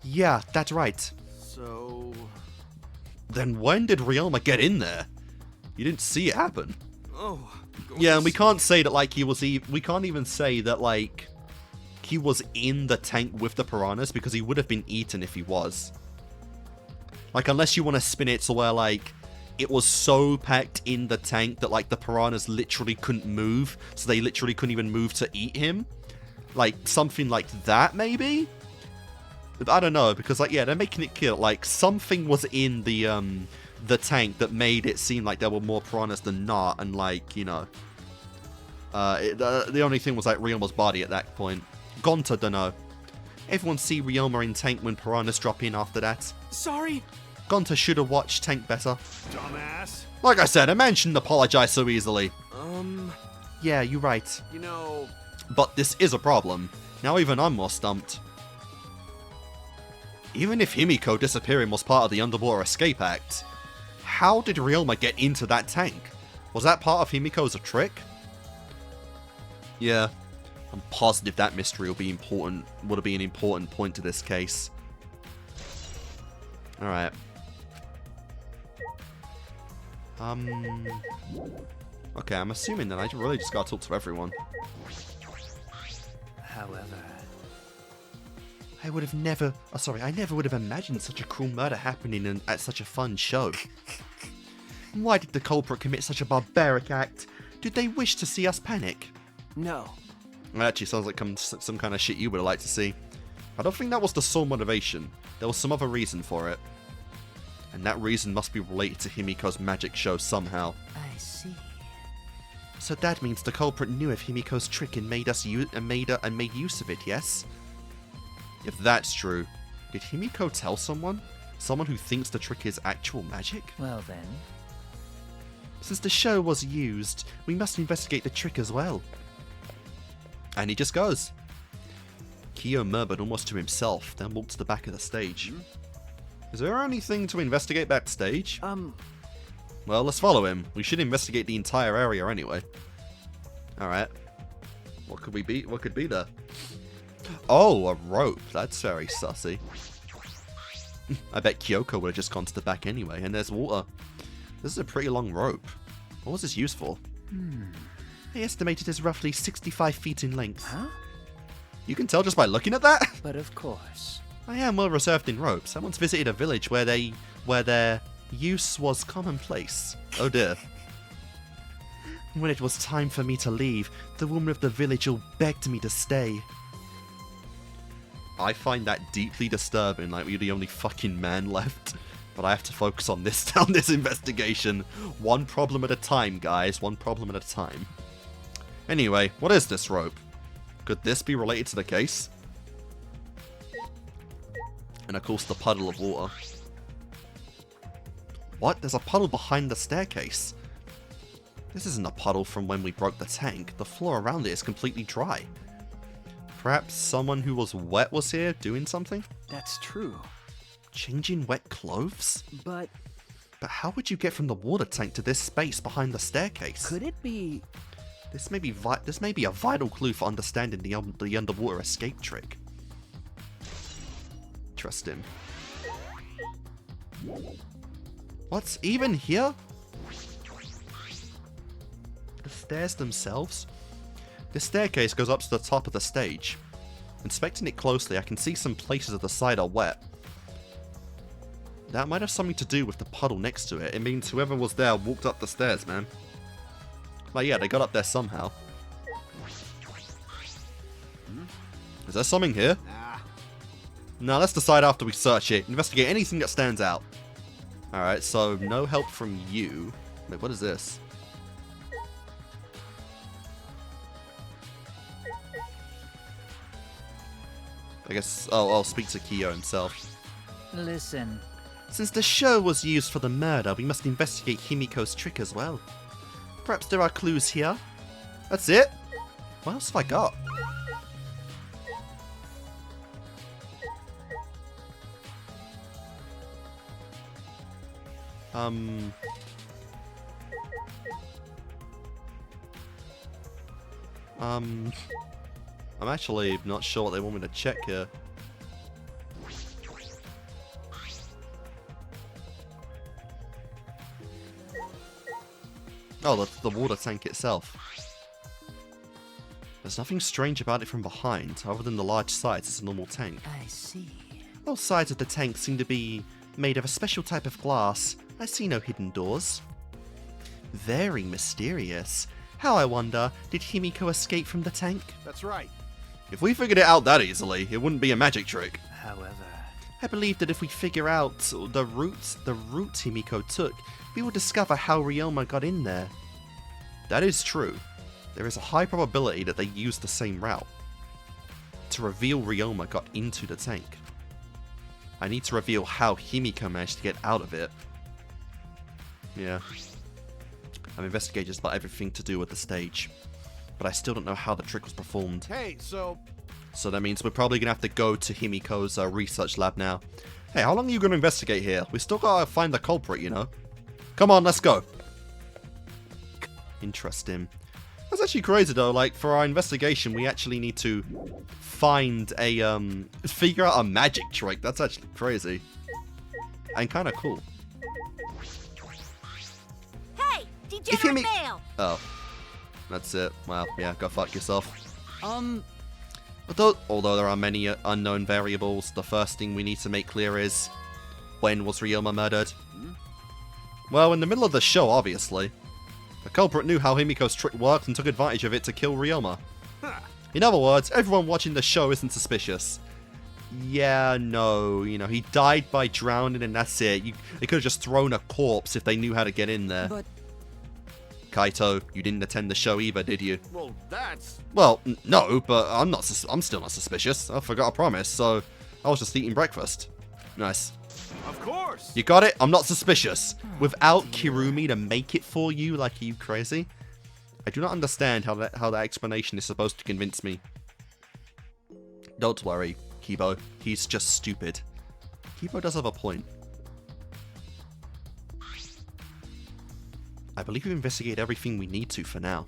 Yeah, that's right. so... Then when did Ryoma get in there? You didn't see it happen. Oh. Yeah, and we can't say that, like, we can't even say that, like, he was in the tank with the piranhas, because he would have been eaten if he was. Like, unless you want to spin it to where, like, it was so packed in the tank that, like, the piranhas literally couldn't move, so they literally couldn't even move to eat him. Like, something like that, maybe? I don't know, because, like, yeah, they're making it clear, like, something was in the tank that made it seem like there were more piranhas than not, and, like, you know, the only thing was, like, Ryoma's body at that point. Gonta, dunno. Everyone see Ryoma in tank when piranhas drop in after that. Sorry. Gonta should have watched Tank better. Dumbass. Like I said, a man shouldn't apologize so easily. Yeah, you're right. You know... But this is a problem. Now even I'm more stumped. Even if Himiko disappearing was part of the Underwater Escape Act, how did Ryoma get into that tank? Was that part of Himiko's trick? Yeah, I'm positive that mystery will be important. Would be an important point to this case. All right. Okay, I'm assuming that I really just gotta talk to everyone. However, I would have never... Oh, sorry, I never would have imagined such a cruel murder happening at such a fun show. Why did the culprit commit such a barbaric act? Did they wish to see us panic? no. That actually sounds like some kind of shit you would have liked to see. I don't think that was the sole motivation. There was some other reason for it. And that reason must be related to Himiko's magic show somehow. I see. So that means the culprit knew of Himiko's trick and made use of it, yes? If that's true, did Himiko tell someone? Someone who thinks the trick is actual magic? Well then. Since the show was used, we must investigate the trick as well. And he just goes. Kyo murmured almost to himself, then walked to the back of the stage. Is there anything to investigate backstage? Well, let's follow him. We should investigate the entire area anyway. Alright. What could be there? Oh, a rope. That's very sussy. I bet Kyoko would have just gone to the back anyway, and there's water. This is a pretty long rope. What was this used for? I estimate it is roughly 65 feet in length. Huh? You can tell just by looking at that? But of course. I am well reserved in ropes. I once visited a village where their use was commonplace. Oh dear. When it was time for me to leave, the woman of the village all begged me to stay. I find that deeply disturbing, like we're the only fucking man left. But I have to focus on this investigation. One problem at a time, guys. One problem at a time. Anyway, what is this rope? Could this be related to the case? And of course the puddle of water. What? There's a puddle behind the staircase. This isn't a puddle from when we broke the tank. The floor around it is completely dry. Perhaps someone who was wet was here doing something? That's true. Changing wet clothes? But But how would you get from the water tank to this space behind the staircase? could it be... This may be a vital clue for understanding the underwater escape trick. Trust him. What's even here? The stairs themselves? The staircase goes up to the top of the stage. Inspecting it closely, I can see some places of the side are wet. That might have something to do with the puddle next to it. It means whoever was there walked up the stairs, man. But yeah, they got up there somehow. Is there something here? No, let's decide after we search it. Investigate anything that stands out. Alright, so no help from you. Wait, what is this? I guess... Oh, I'll speak to Kyo himself. Listen. Since the show was used for the murder, we must investigate Himiko's trick as well. Perhaps there are clues here. That's it? What else have I got? I'm actually not sure what they want me to check here. Oh, the water tank itself. There's nothing strange about it from behind, other than the large size. It's a normal tank. I see. Both sides of the tank seem to be made of a special type of glass. I see no hidden doors. Very mysterious. How, I wonder, did Himiko escape from the tank? That's right. If we figured it out that easily, it wouldn't be a magic trick. However... I believe that if we figure out the route Himiko took, we will discover how Ryoma got in there. That is true. There is a high probability that they used the same route to reveal Ryoma got into the tank. I need to reveal how Himiko managed to get out of it. Yeah. I'm investigating just about everything to do with the stage. But I still don't know how the trick was performed. Hey, so that means we're probably going to have to go to Himiko's research lab now. Hey, how long are you going to investigate here? We still got to find the culprit, you know? Come on, let's go. Interesting. That's actually crazy, though. Like, for our investigation, we actually need to find a, figure out a magic trick. That's actually crazy. And kind of cool. Hey, degenerate male! Oh. That's it. Well, yeah, go fuck yourself. Although there are many unknown variables, the first thing we need to make clear is, when was Ryoma murdered? Well, in the middle of the show, obviously. The culprit knew how Himiko's trick worked and took advantage of it to kill Ryoma. In other words, everyone watching the show isn't suspicious. Yeah, no, you know, he died by drowning and that's it. They could have just thrown a corpse if they knew how to get in there. But Kaito, you didn't attend the show either, did you? well, that's Well, no, but I'm still not suspicious. I forgot a promise, so I was just eating breakfast. Nice. of course. You got it? I'm not suspicious. Without Kirumi to make it for you, like, are you crazy? I do not understand how that explanation is supposed to convince me. Don't worry, Kibo. He's just stupid. Kibo does have a point. I believe we've investigated everything we need to for now.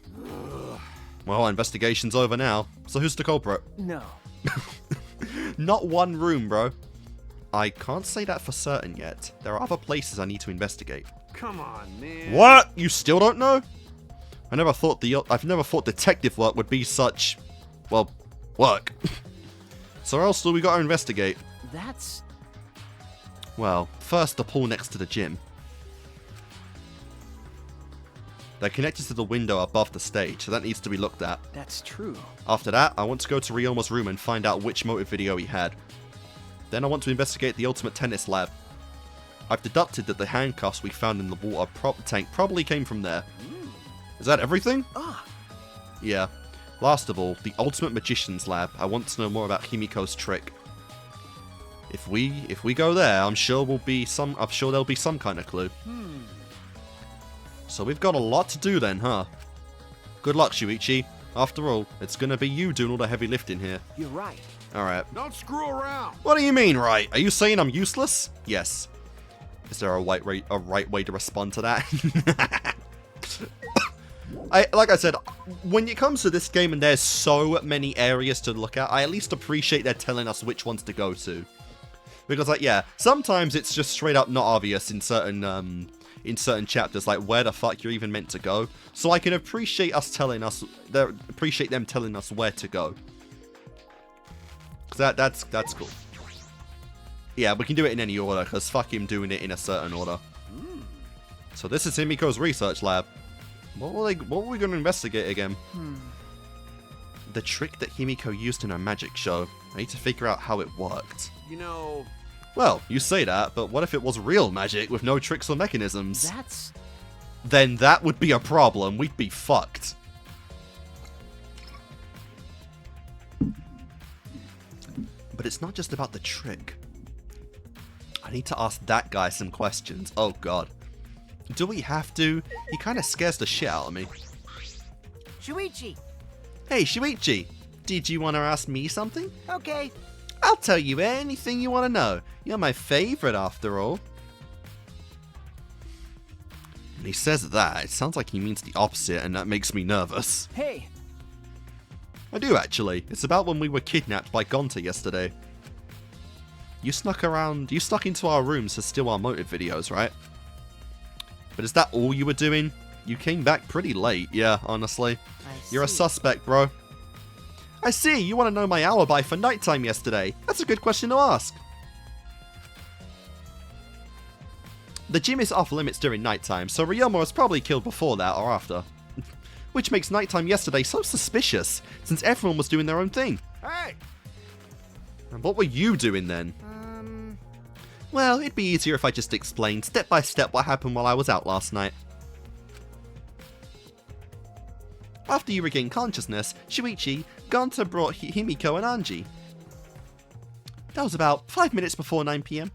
Well, our investigation's over now. So who's the culprit? no. Not one room, bro. I can't say that for certain yet. There are other places I need to investigate. Come on, man. What? You still don't know? I've never thought detective work would be such, well, work. So where else do we got to investigate? That's... Well, first the pool next to the gym. They're connected to the window above the stage, so that needs to be looked at. that's true. After that, I want to go to Ryoma's room and find out which motive video he had. Then I want to investigate the Ultimate Tennis Lab. I've deducted that the handcuffs we found in the water tank probably came from there. Is that everything? Ah, Yeah. Last of all, the Ultimate Magician's Lab. I want to know more about Himiko's trick. If we go there, I'm sure there'll be some kind of clue. So we've got a lot to do then, huh? Good luck, Shuichi. After all, it's gonna be you doing all the heavy lifting here. you're right. Alright. Don't screw around. What do you mean, right? Are you saying I'm useless? Yes. Is there a right way to respond to that? Like I said, when it comes to this game and there's so many areas to look at, I at least appreciate they're telling us which ones to go to. Because, like, yeah, sometimes it's just straight up not obvious in certain chapters, like where the fuck you're even meant to go. So I can appreciate them telling us where to go. Cause that's cool. Yeah, we can do it in any order, because fuck him doing it in a certain order. So this is Himiko's research lab. What were we going to investigate again? The trick that Himiko used in her magic show. I need to figure out how it worked. You know, Well, you say that, but what if it was real magic with no tricks or mechanisms? That's... Then that would be a problem. We'd be fucked. But it's not just about the trick. I need to ask that guy some questions. Oh god. Do we have to? He kind of scares the shit out of me. Shuichi. Hey, Shuichi. Did you want to ask me something? Okay. I'll tell you anything you want to know. You're my favorite, after all. When he says that, it sounds like he means the opposite, and that makes me nervous. Hey, I do, actually. It's about when we were kidnapped by Gonta yesterday. You snuck into our rooms to steal our motive videos, right? But is that all you were doing? You came back pretty late, yeah, honestly. You're a suspect, bro. I see, you want to know my alibi for nighttime yesterday. That's a good question to ask. The gym is off limits during nighttime, so Ryoma was probably killed before that or after. Which makes nighttime yesterday so suspicious, since everyone was doing their own thing. hey, And what were you doing then? Well, it'd be easier if I just explained step by step what happened while I was out last night. After you regained consciousness, Shuichi, Gonta brought Himiko and Anji. That was about 5 minutes before 9 PM.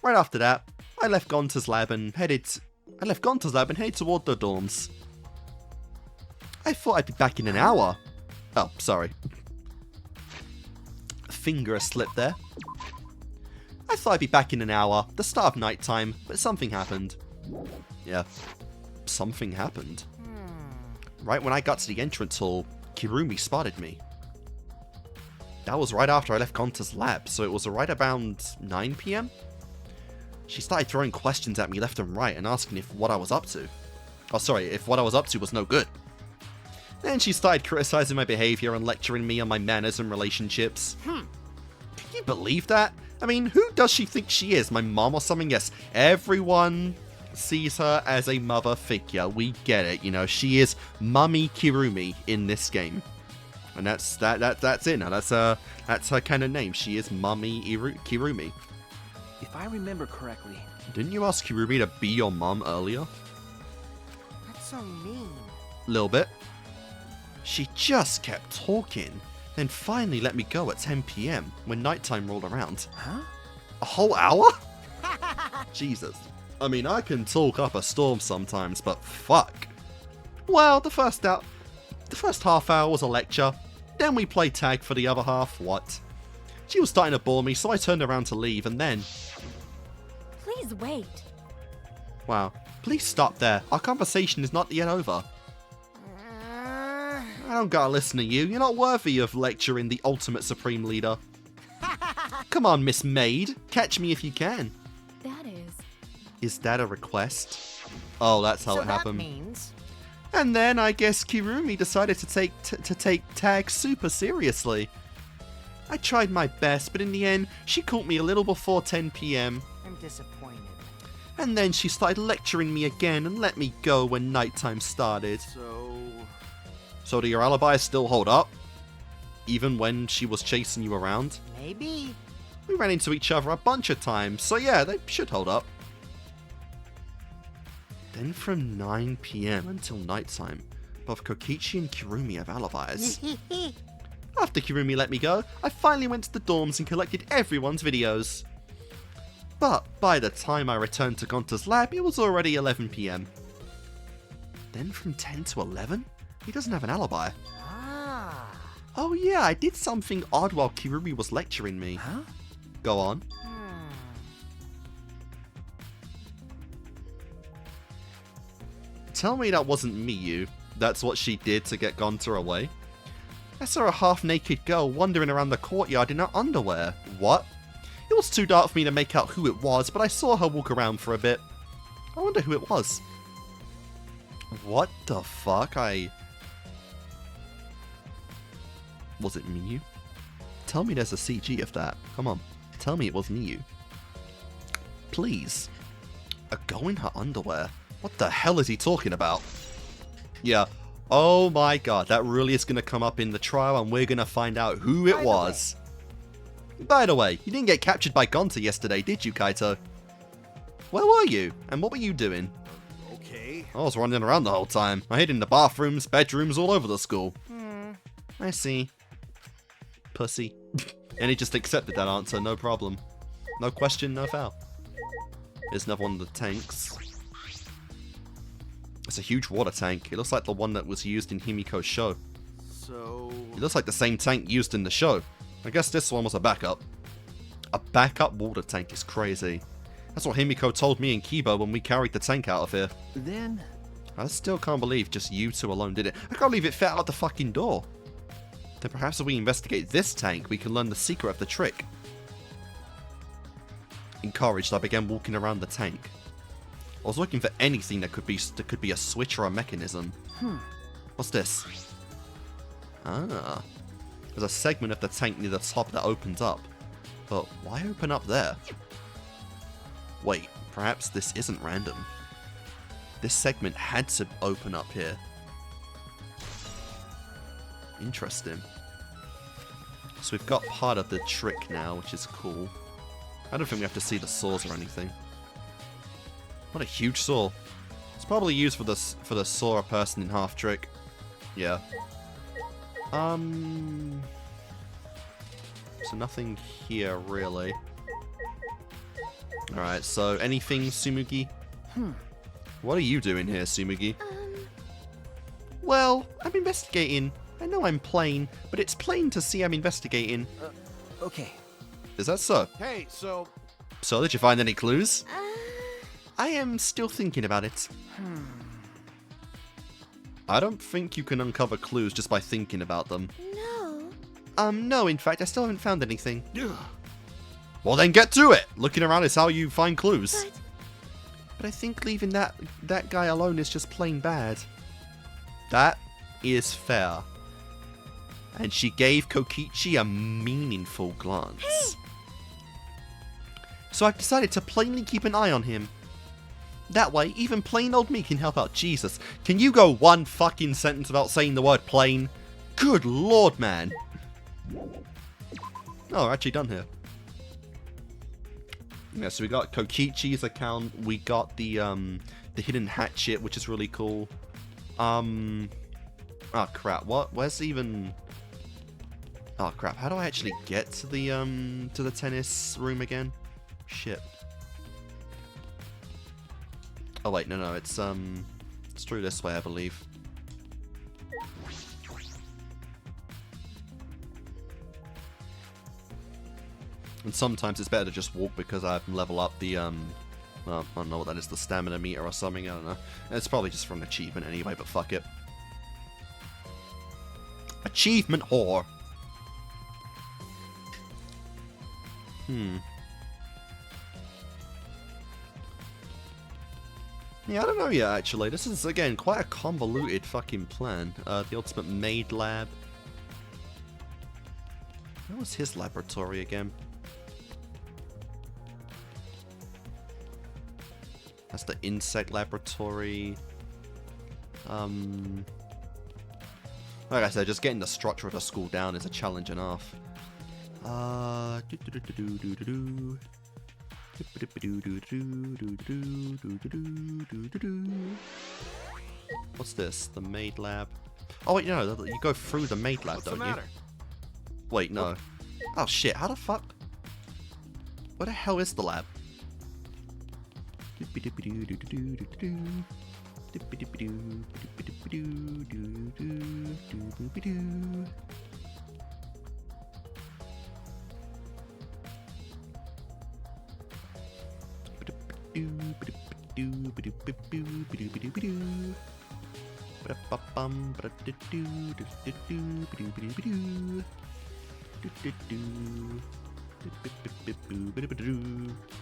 Right after that, I left Gonta's lab and headed toward the dorms. I thought I'd be back in an hour. Oh, sorry. Finger slipped there. I thought I'd be back in an hour, the start of nighttime, but something happened. Yeah, something happened. Right when I got to the entrance hall, Kirumi spotted me. That was right after I left Gonta's lab, so it was right around 9 PM? She started throwing questions at me left and right and asking if what I was up to. Oh, sorry, if what I was up to was no good. Then she started criticizing my behavior and lecturing me on my manners and relationships. Can you believe that? I mean, who does she think she is? My mom or something? Yes, everyone sees her as a mother figure. We get it, you know. She is Mummy Kirumi in this game. And that's it now. That's her kind of name. She is Mummy Kirumi. If I remember correctly. Didn't you ask Kirumi to be your mom earlier? That's so mean. Little bit. She just kept talking, then finally let me go at 10 PM when nighttime rolled around. Huh? A whole hour? Jesus. I mean, I can talk up a storm sometimes, but fuck. Well, the first half hour was a lecture, then we played tag for the other half. What? She was starting to bore me, so I turned around to leave, and then... Please wait. Wow. Please stop there. Our conversation is not yet over. I don't gotta listen to you. You're not worthy of lecturing the ultimate supreme leader. Come on, Miss Maid. Catch me if you can. That is. Is that a request? Oh, that's how So it happened. that means... And then I guess Kirumi decided to take tag super seriously. I tried my best, but in the end, she caught me a little before 10 PM. I'm disappointed. And then she started lecturing me again and let me go when nighttime started. So do your alibis still hold up? Even when she was chasing you around? Maybe. We ran into each other a bunch of times, so yeah, they should hold up. Then from 9 PM until nighttime, both Kokichi and Kirumi have alibis. After Kirumi let me go, I finally went to the dorms and collected everyone's videos. But by the time I returned to Gonta's lab, it was already 11 PM. Then from 10 to 11? He doesn't have an alibi. Ah. Oh yeah, I did something odd while Kirumi was lecturing me. Huh? Go on. Tell me that wasn't Miyu. That's what she did to get Gonta away. I saw a half-naked girl wandering around the courtyard in her underwear. What? It was too dark for me to make out who it was, but I saw her walk around for a bit. I wonder who it was. What the fuck? Was it Miyu? Tell me there's a CG of that. Come on. Tell me it was Miyu. Please. A girl in her underwear? What the hell is he talking about? Yeah. Oh my god, that really is going to come up in the trial and we're going to find out who it was. By the way, you didn't get captured by Gonta yesterday, did you, Kaito? Where were you? And what were you doing? Okay. I was running around the whole time. I hid in the bathrooms, bedrooms, all over the school. I see. Pussy. And he just accepted that answer, no problem. No question, no foul. Here's another one of the tanks. It's a huge water tank. It looks like the one that was used in Himiko's show. So... It looks like the same tank used in the show. I guess this one was a backup. A backup water tank is crazy. That's what Himiko told me and Kiba when we carried the tank out of here. Then... I still can't believe just you two alone did it. I can't believe it fell out the fucking door. Then perhaps if we investigate this tank, we can learn the secret of the trick. Encouraged, I began walking around the tank. I was looking for anything that could be a switch or a mechanism. What's this? Ah. There's a segment of the tank near the top that opens up. But why open up there? Wait, perhaps this isn't random. This segment had to open up here. Interesting. So we've got part of the trick now, which is cool. I don't think we have to see the saws or anything. What a huge saw. It's probably used for the saw a person in half trick. Yeah. So So nothing here, really. Alright, so anything, Tsumugi? What are you doing here, Tsumugi? Well, I'm investigating. I know I'm plain, but it's plain to see I'm investigating. Okay. Is that so? Hey, so So, did you find any clues? I am still thinking about it. I don't think you can uncover clues just by thinking about them. No. No, in fact, I still haven't found anything. Well, then get to it! Looking around is how you find clues. But I think leaving that guy alone is just plain bad. That is fair. And she gave Kokichi a meaningful glance. So I've decided to plainly keep an eye on him. That way, even plain old me can help out. Jesus, can you go one fucking sentence without saying the word plain? Good lord, man. Oh, we're actually done here. Yeah, so we got Kokichi's account. We got the hidden hatchet, which is really cool. Oh crap! What? Where's even? Oh crap! How do I actually get to the tennis room again? Shit. Oh wait, no, it's through this way, I believe. And sometimes it's better to just walk because I can level up the well, I don't know what that is, the stamina meter or something, I don't know. It's probably just for an achievement anyway, but fuck it. Achievement whore. Yeah, I don't know yet, actually. This is, again, quite a convoluted fucking plan. The ultimate maid lab. Where was his laboratory again? That's the insect laboratory. Like I said, just getting the structure of the school down is a challenge enough. What's this? The maid lab. Oh wait, no, you go through the maid lab, don't you? Wait, no. Oh shit, how the fuck? Where the hell is the lab?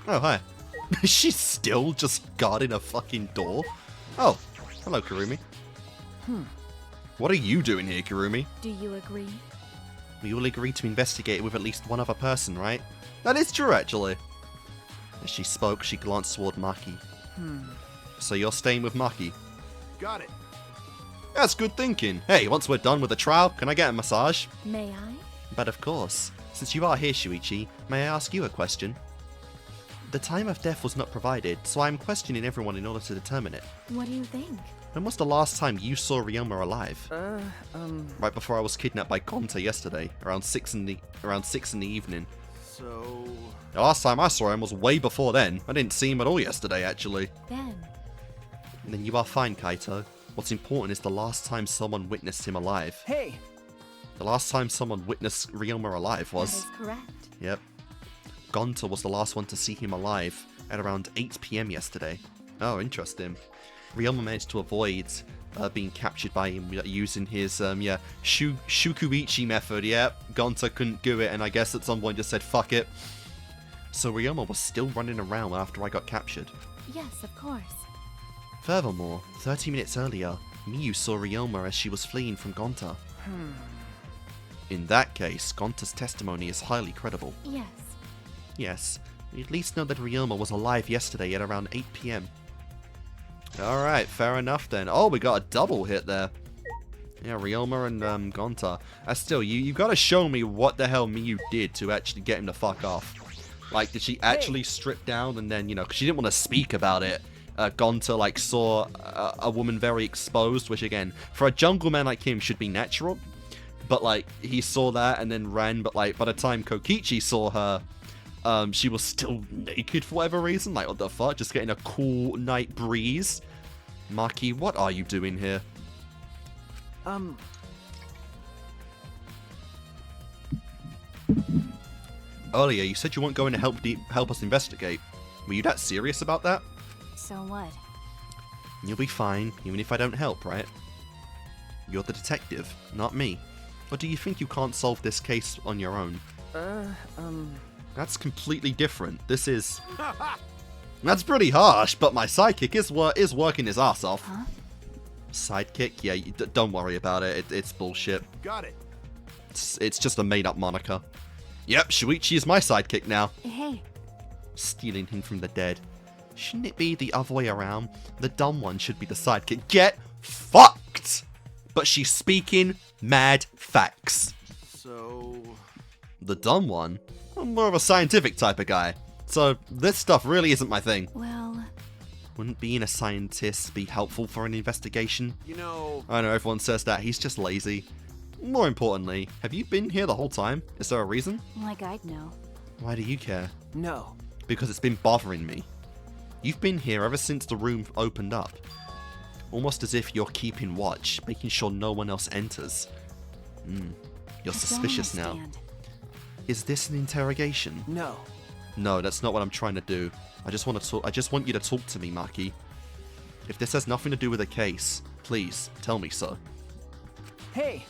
Oh, hi. She's still just guarding a fucking door? Oh, hello, Kirumi. What are you doing here, Kirumi? Do you agree? We all agreed to investigate with at least one other person, right? That is true, actually. As she spoke, she glanced toward Maki. So you're staying with Maki? got it. That's good thinking. Hey, once we're done with the trial, can I get a massage? May I? But of course. Since you are here, Shuichi, may I ask you a question? The time of death was not provided, so I am questioning everyone in order to determine it. What do you think? When was the last time you saw Ryoma alive? Right before I was kidnapped by Gonta yesterday, around 6 in the evening. So... The last time I saw him was way before then. I didn't see him at all yesterday, actually. Then. And then you are fine, Kaito. What's important is the last time someone witnessed him alive. Hey! The last time someone witnessed Ryoma alive was... That is correct. Yep. Gonta was the last one to see him alive at around 8 PM yesterday. Oh, interesting. Ryoma managed to avoid being captured by him using his, Shukuichi method. Yep, Gonta couldn't do it, and I guess at some point just said, fuck it. So Ryoma was still running around after I got captured. Yes, of course. Furthermore, 30 minutes earlier, Miyu saw Ryoma as she was fleeing from Gonta. In that case, Gonta's testimony is highly credible. Yes. Yes, we at least know that Ryoma was alive yesterday at around 8 PM. Alright, fair enough then. Oh, we got a double hit there. Yeah, Ryoma and Gonta. Still, you gotta show me what the hell Miyu did to actually get him to fuck off. Like, did she actually strip down and then, because she didn't want to speak about it. Gonta, like, saw a woman very exposed, which again, for a jungle man like him should be natural. but like he saw that and then ran. But like by the time Kokichi saw her, she was still naked for whatever reason. Like what the fuck? Just getting a cool night breeze. Maki, what are you doing here? Earlier, you said you weren't going to help us investigate. Were you that serious about that? So what? You'll be fine, even if I don't help, right? You're the detective, not me. Or do you think you can't solve this case on your own? That's completely different. This is... That's pretty harsh, but my sidekick is working his ass off. Huh? Sidekick? Yeah, don't worry about it. It's bullshit. Got it. It's just a made-up moniker. Yep, Shuichi is my sidekick now. Hey. Stealing him from the dead. Shouldn't it be the other way around? The dumb one should be the sidekick. Get fucked! But she's speaking mad facts. So... The dumb one? I'm more of a scientific type of guy. So this stuff really isn't my thing. Well... Wouldn't being a scientist be helpful for an investigation? You know... I know everyone says that. He's just lazy. More importantly, have you been here the whole time? Is there a reason? Like I'd know. Why do you care? No. Because it's been bothering me. You've been here ever since the room opened up. Almost as if you're keeping watch, making sure no one else enters. You're suspicious now. Is this an interrogation? No. No, that's not what I'm trying to do. I just want you to talk to me, Maki. If this has nothing to do with the case, please tell me so. Hey,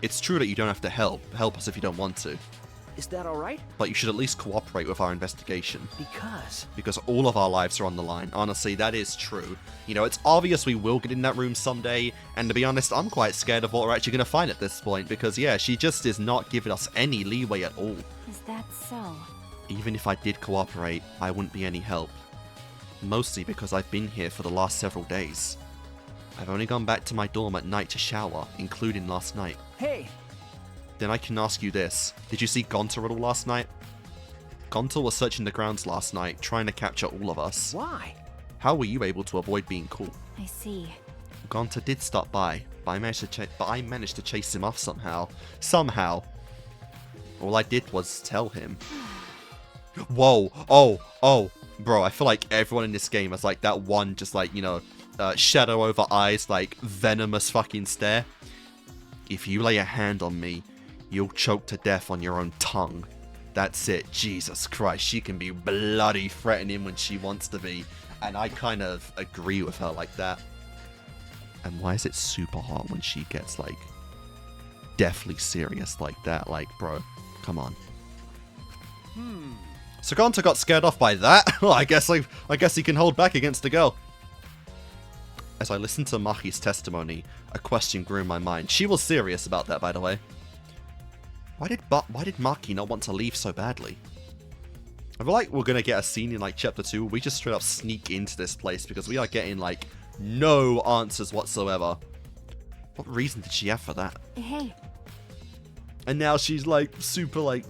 It's true that you don't have to help us if you don't want to, is that alright? but you should at least cooperate with our investigation. Because All of our lives are on the line. Honestly, that is true. You know, it's obvious we will get in that room someday, and to be honest, I'm quite scared of what we're actually going to find at this point, because yeah, she just is not giving us any leeway at all. Is that so? Even if I did cooperate, I wouldn't be any help. Mostly because I've been here for the last several days. I've only gone back to my dorm at night to shower, including last night. hey, Then I can ask you this. Did you see Gonta at all last night? Gonta was searching the grounds last night, trying to capture all of us. why? How were you able to avoid being caught? I see. Gonta did stop by, but I managed to chase him off somehow. Somehow. All I did was tell him. Whoa. Oh. Bro, I feel like everyone in this game has like that one just like, you know, shadow over eyes, like venomous fucking stare. If you lay a hand on me, you'll choke to death on your own tongue. That's it. Jesus Christ, she can be bloody threatening when she wants to be. And I kind of agree with her like that. And why is it super hot when she gets like deathly serious like that? Like, bro, come on. So Gonta got scared off by that. Well, I guess he can hold back against the girl. As I listened to Maki's testimony, a question grew in my mind. She was serious about that, by the way. Why did Maki not want to leave so badly? I feel like we're gonna get a scene in like chapter 2 where we just straight up sneak into this place because we are getting like no answers whatsoever. What reason did she have for that? Hey. And now she's like super like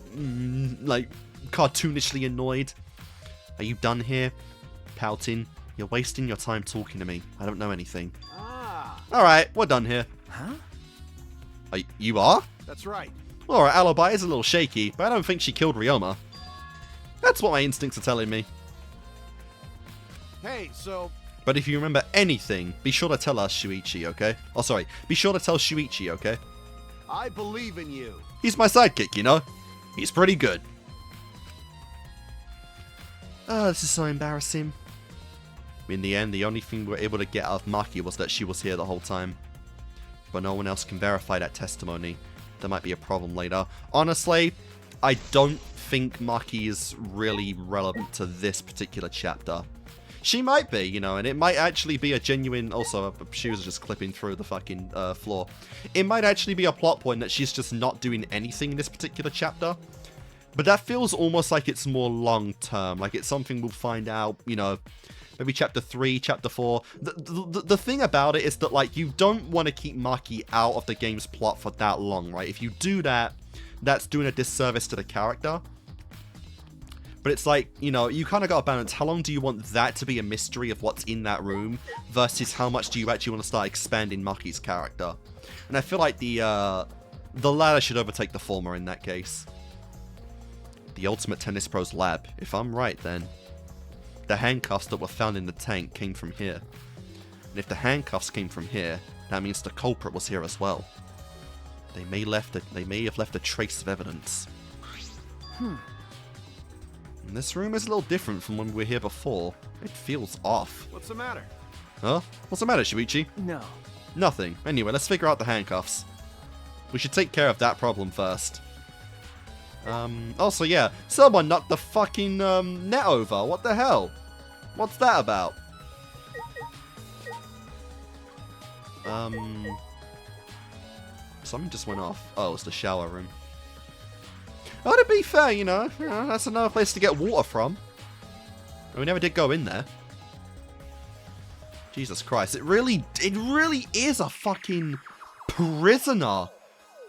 cartoonishly annoyed. Are you done here? Pouting. You're wasting your time talking to me. I don't know anything. Alright, we're done here. Huh? You are? That's right. Well, her alibi is a little shaky, but I don't think she killed Ryoma. That's what my instincts are telling me. Hey, so... But if you remember anything, be sure to tell us, Shuichi, okay? Oh, sorry. Be sure to tell Shuichi, okay? I believe in you. He's my sidekick, you know? He's pretty good. Oh, this is so embarrassing. In the end, the only thing we were able to get out of Maki was that she was here the whole time. But no one else can verify that testimony. There might be a problem later. Honestly, I don't think Maki is really relevant to this particular chapter. She might be, you know, and it might actually be a genuine... Also, shoes are just clipping through the fucking floor. It might actually be a plot point that she's just not doing anything in this particular chapter. But that feels almost like it's more long-term. Like it's something we'll find out, you know... Maybe chapter 3, chapter 4. The thing about it is that, like, you don't want to keep Maki out of the game's plot for that long, right? If you do that, that's doing a disservice to the character. But it's like, you know, you kind of got to balance how long do you want that to be a mystery of what's in that room versus how much do you actually want to start expanding Maki's character. And I feel like the latter should overtake the former in that case. The Ultimate Tennis Pro's lab. If I'm right, then the handcuffs that were found in the tank came from here. And if the handcuffs came from here, that means the culprit was here as well. They may have left a trace of evidence. And this room is a little different from when we were here before. It feels off. What's the matter? Huh? What's the matter, Shuichi? No. Nothing. Anyway, let's figure out the handcuffs. We should take care of that problem first. Also, yeah, someone knocked the fucking net over. What the hell? What's that about? Something just went off. Oh, it's the shower room. Oh, to be fair, you know, that's another place to get water from. And we never did go in there. Jesus Christ, it really is a fucking prisoner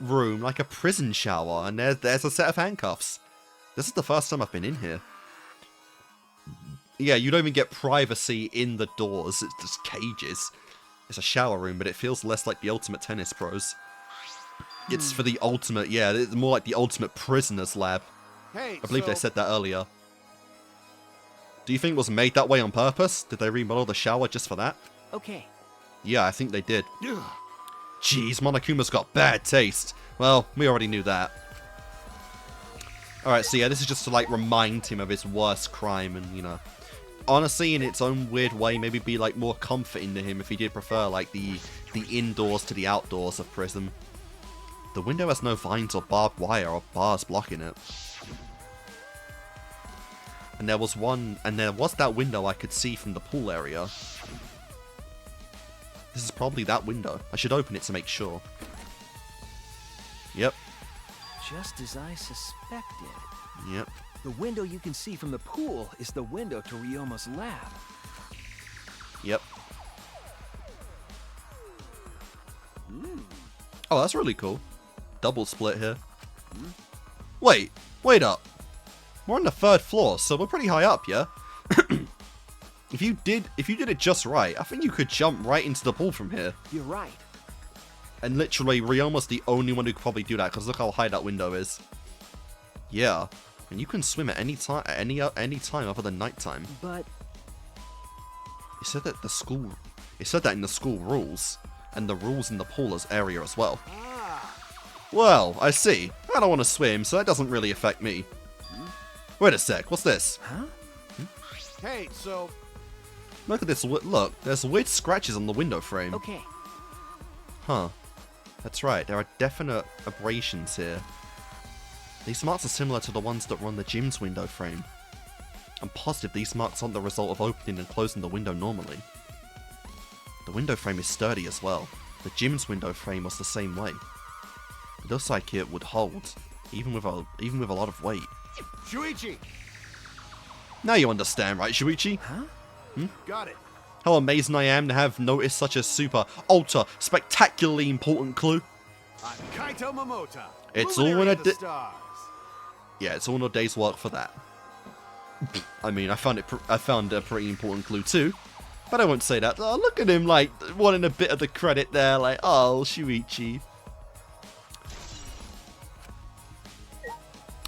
room, like a prison shower, and there's a set of handcuffs. This is the first time I've been in here. Yeah, you don't even get privacy in the doors, it's just cages. It's a shower room, but it feels less like the Ultimate Tennis Pros. It's for the ultimate, yeah, it's more like the Ultimate Prisoner's Lab. Hey, I believe they said that earlier. Do you think it was made that way on purpose? Did they remodel the shower just for that? Okay. Yeah, I think they did. Ugh. Jeez, Monokuma's got bad taste. Well, we already knew that. Alright, so yeah, this is just to, like, remind him of his worst crime and, you know... Honestly, in its own weird way, maybe be, like, more comforting to him if he did prefer, like, the indoors to the outdoors of prison. The window has no vines or barbed wire or bars blocking it. And there was that window I could see from the pool area. This is probably that window. I should open it to make sure. Yep. Just as I suspected. Yep. The window you can see from the pool is the window to Ryoma's lab. Yep. Oh, that's really cool. Double split here. Wait up. We're on the 3rd floor, so we're pretty high up, yeah? If you did it just right, I think you could jump right into the pool from here. You're right. And literally, Ryoma's the only one who could probably do that, because look how high that window is. Yeah. And you can swim at any time, any time other than nighttime. But It said that in the school rules, and the rules in the pool area as well. Well, I see. I don't want to swim, so that doesn't really affect me. Wait a sec, what's this? huh? Hey, so Look at this, look, there's weird scratches on the window frame. Okay. Huh. That's right, there are definite abrasions here. These marks are similar to the ones that were on the gym's window frame. I'm positive these marks aren't the result of opening and closing the window normally. The window frame is sturdy as well. The gym's window frame was the same way. It looks like it would hold, even with a lot of weight. Shuichi, Now you understand, right, Shuichi? Huh? got it. How amazing I am to have noticed such a super, ultra, spectacularly important clue. I'm Kaito Momota. It's luminary all in of a the stars. Yeah, it's all in a day's work for that. I mean, I found a pretty important clue too, but I won't say that. Oh, look at him, like, wanting a bit of the credit there, like, oh, Shuichi.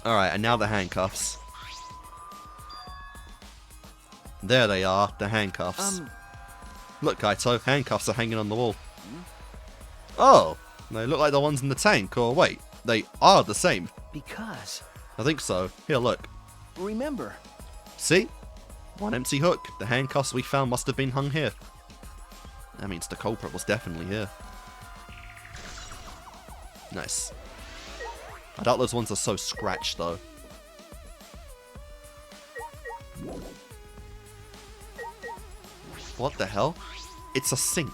Alright, and now the handcuffs. There they are, the handcuffs. Look, Kaito, handcuffs are hanging on the wall. Oh, they look like the ones in the tank, or wait, they are the same. Because I think so. Here, look. remember, See? One empty hook. The handcuffs we found must have been hung here. That means the culprit was definitely here. Nice. I doubt those ones are so scratched, though. What the hell? It's a sink.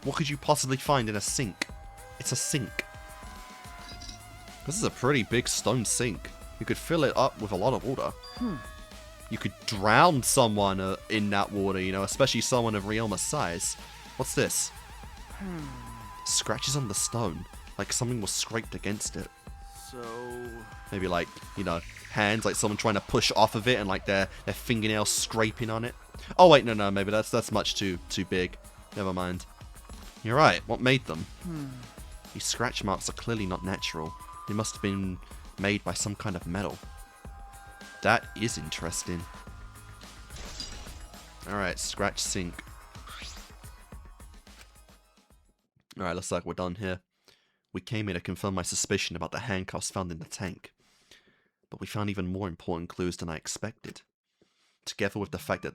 What could you possibly find in a sink? It's a sink. This is a pretty big stone sink. You could fill it up with a lot of water. You could drown someone in that water, you know, especially someone of Ryoma's size. What's this? Scratches on the stone, like something was scraped against it. So Maybe like, you know, hands, like someone trying to push off of it and like their fingernails scraping on it. Oh wait, no, maybe that's much too big. Never mind. You're right. What made them? These scratch marks are clearly not natural. They must have been made by some kind of metal. That is interesting. Alright, scratch sink. Alright, looks like we're done here. We came here to confirm my suspicion about the handcuffs found in the tank. But we found even more important clues than I expected. Together with the fact that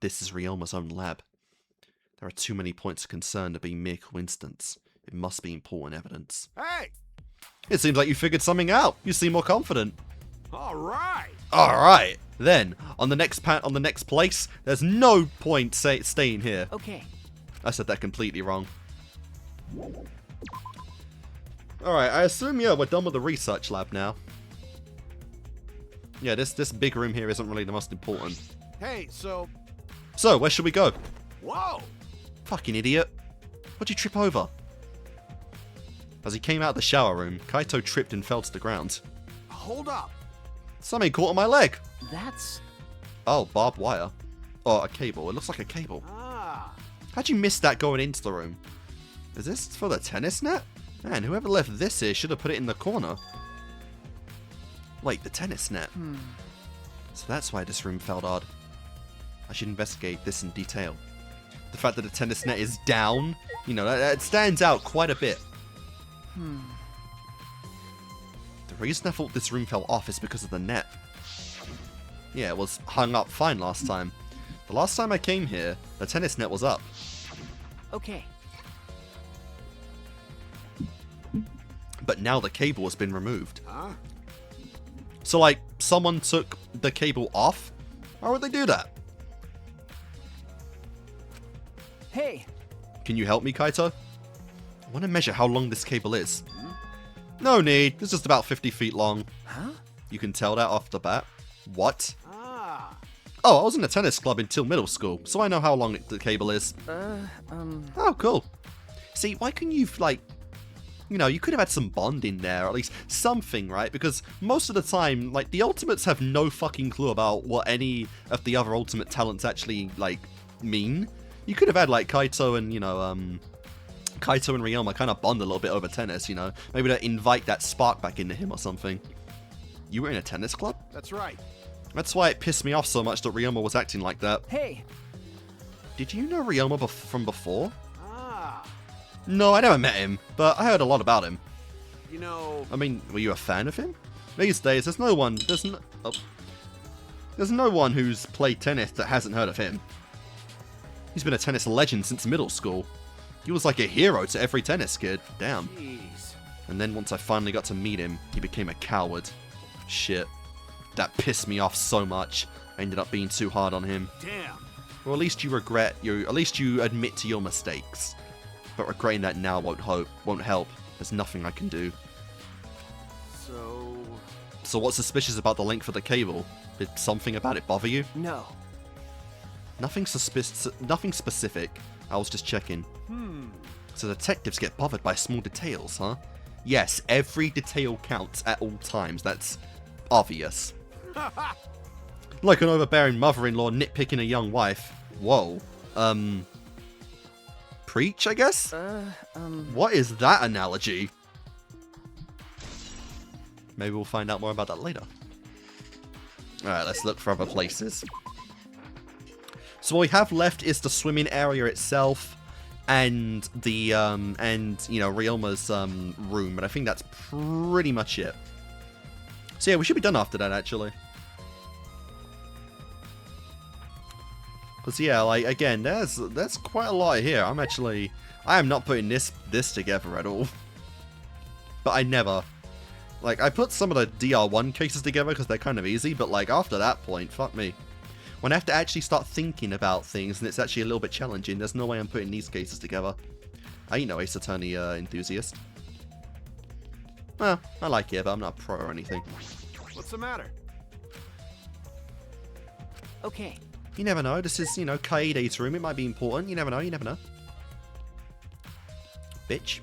this is Ryoma's own lab. There are too many points of concern to be mere coincidence. It must be important evidence. Hey! It seems like you figured something out. You seem more confident. All right! Alright! Then, on the next place, there's no point staying here. Okay. I said that completely wrong. Alright, I assume, yeah, we're done with the research lab now. Yeah, this big room here isn't really the most important. Hey, so... So, where should we go? Whoa! Fucking idiot. What'd you trip over? As he came out of the shower room, Kaito tripped and fell to the ground. Hold up! Something caught on my leg. That's... Oh, barbed wire. Oh, a cable. It looks like a cable. Ah! How'd you miss that going into the room? Is this for the tennis net? Man, whoever left this here should have put it in the corner. Wait, the tennis net. So that's why this room felt odd. I should investigate this in detail. The fact that the tennis net is down, you know, that stands out quite a bit. The reason I thought this room fell off is because of the net. Yeah, it was hung up fine last time. The last time I came here, the tennis net was up. Okay. But now the cable has been removed. Huh? So, like, someone took the cable off? Why would they do that? Hey! Can you help me, Kaito? I want to measure how long this cable is. No need. It's just about 50 feet long. Huh? You can tell that off the bat. What? Ah! Oh, I was in a tennis club until middle school, so I know how long the cable is. Oh, cool. See, why couldn't you, like... You know, you could have had some bond in there, or at least something, right? Because most of the time, like, the Ultimates have no fucking clue about what any of the other Ultimate talents actually, like, mean. You could have had, like, Kaito and, you know, Kaito and Ryoma kind of bond a little bit over tennis, you know? Maybe to invite that spark back into him or something. You were in a tennis club? That's right. That's why it pissed me off so much that Ryoma was acting like that. Hey! Did you know Ryoma from before? Ah! No, I never met him, but I heard a lot about him. You know... I mean, were you a fan of him? These days, there's no one who's played tennis that hasn't heard of him. He's been a tennis legend since middle school. He was like a hero to every tennis kid. Damn. Jeez. And then once I finally got to meet him, he became a coward. Shit. That pissed me off so much. I ended up being too hard on him. Damn. Well, at least you admit to your mistakes. But regretting that now won't help. There's nothing I can do. So what's suspicious about the length for the cable? Did something about it bother you? No. Nothing specific. I was just checking. So detectives get bothered by small details, huh? Yes, every detail counts at all times. That's obvious. Like an overbearing mother-in-law nitpicking a young wife. Whoa. Preach, I guess? What is that analogy? Maybe we'll find out more about that later. Alright, let's look for other places. So what we have left is the swimming area itself and the, you know, Ryoma's, room, but I think that's pretty much it. So yeah, we should be done after that, actually. Because yeah, like, again, there's quite a lot here. I am not putting this together at all. But I never. Like, I put some of the DR1 cases together because they're kind of easy, but like, after that point, fuck me. When I have to actually start thinking about things and it's actually a little bit challenging, there's no way I'm putting these cases together. I ain't no Ace Attorney enthusiast. Well, I like it, but I'm not a pro or anything. What's the matter? Okay. You never know, this is, you know, Kaede's room, it might be important, you never know, you never know. Bitch.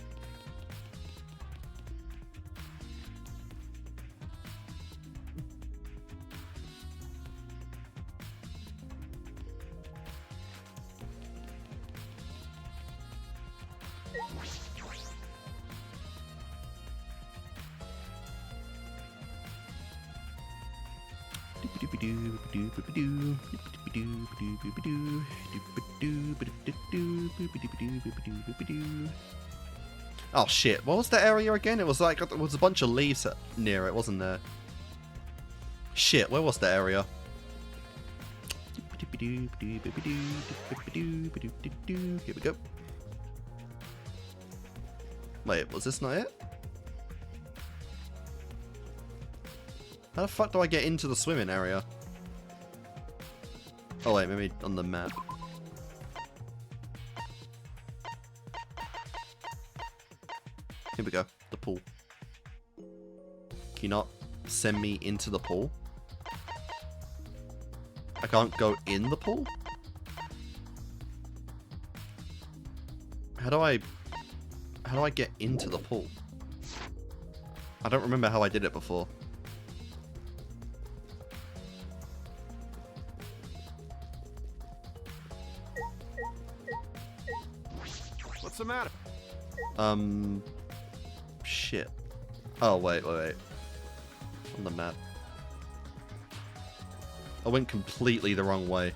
Oh shit, what was that area again? It was like, there was a bunch of leaves near it, wasn't there? Shit, where was that area? Here we go. Wait, was this not it? How the fuck do I get into the swimming area? Oh wait, maybe on the map. Here we go, the pool. Can you not send me into the pool? I can't go in the pool? How do I get into the pool? I don't remember how I did it before. What's the matter? Shit. Oh, wait. On the map. I went completely the wrong way.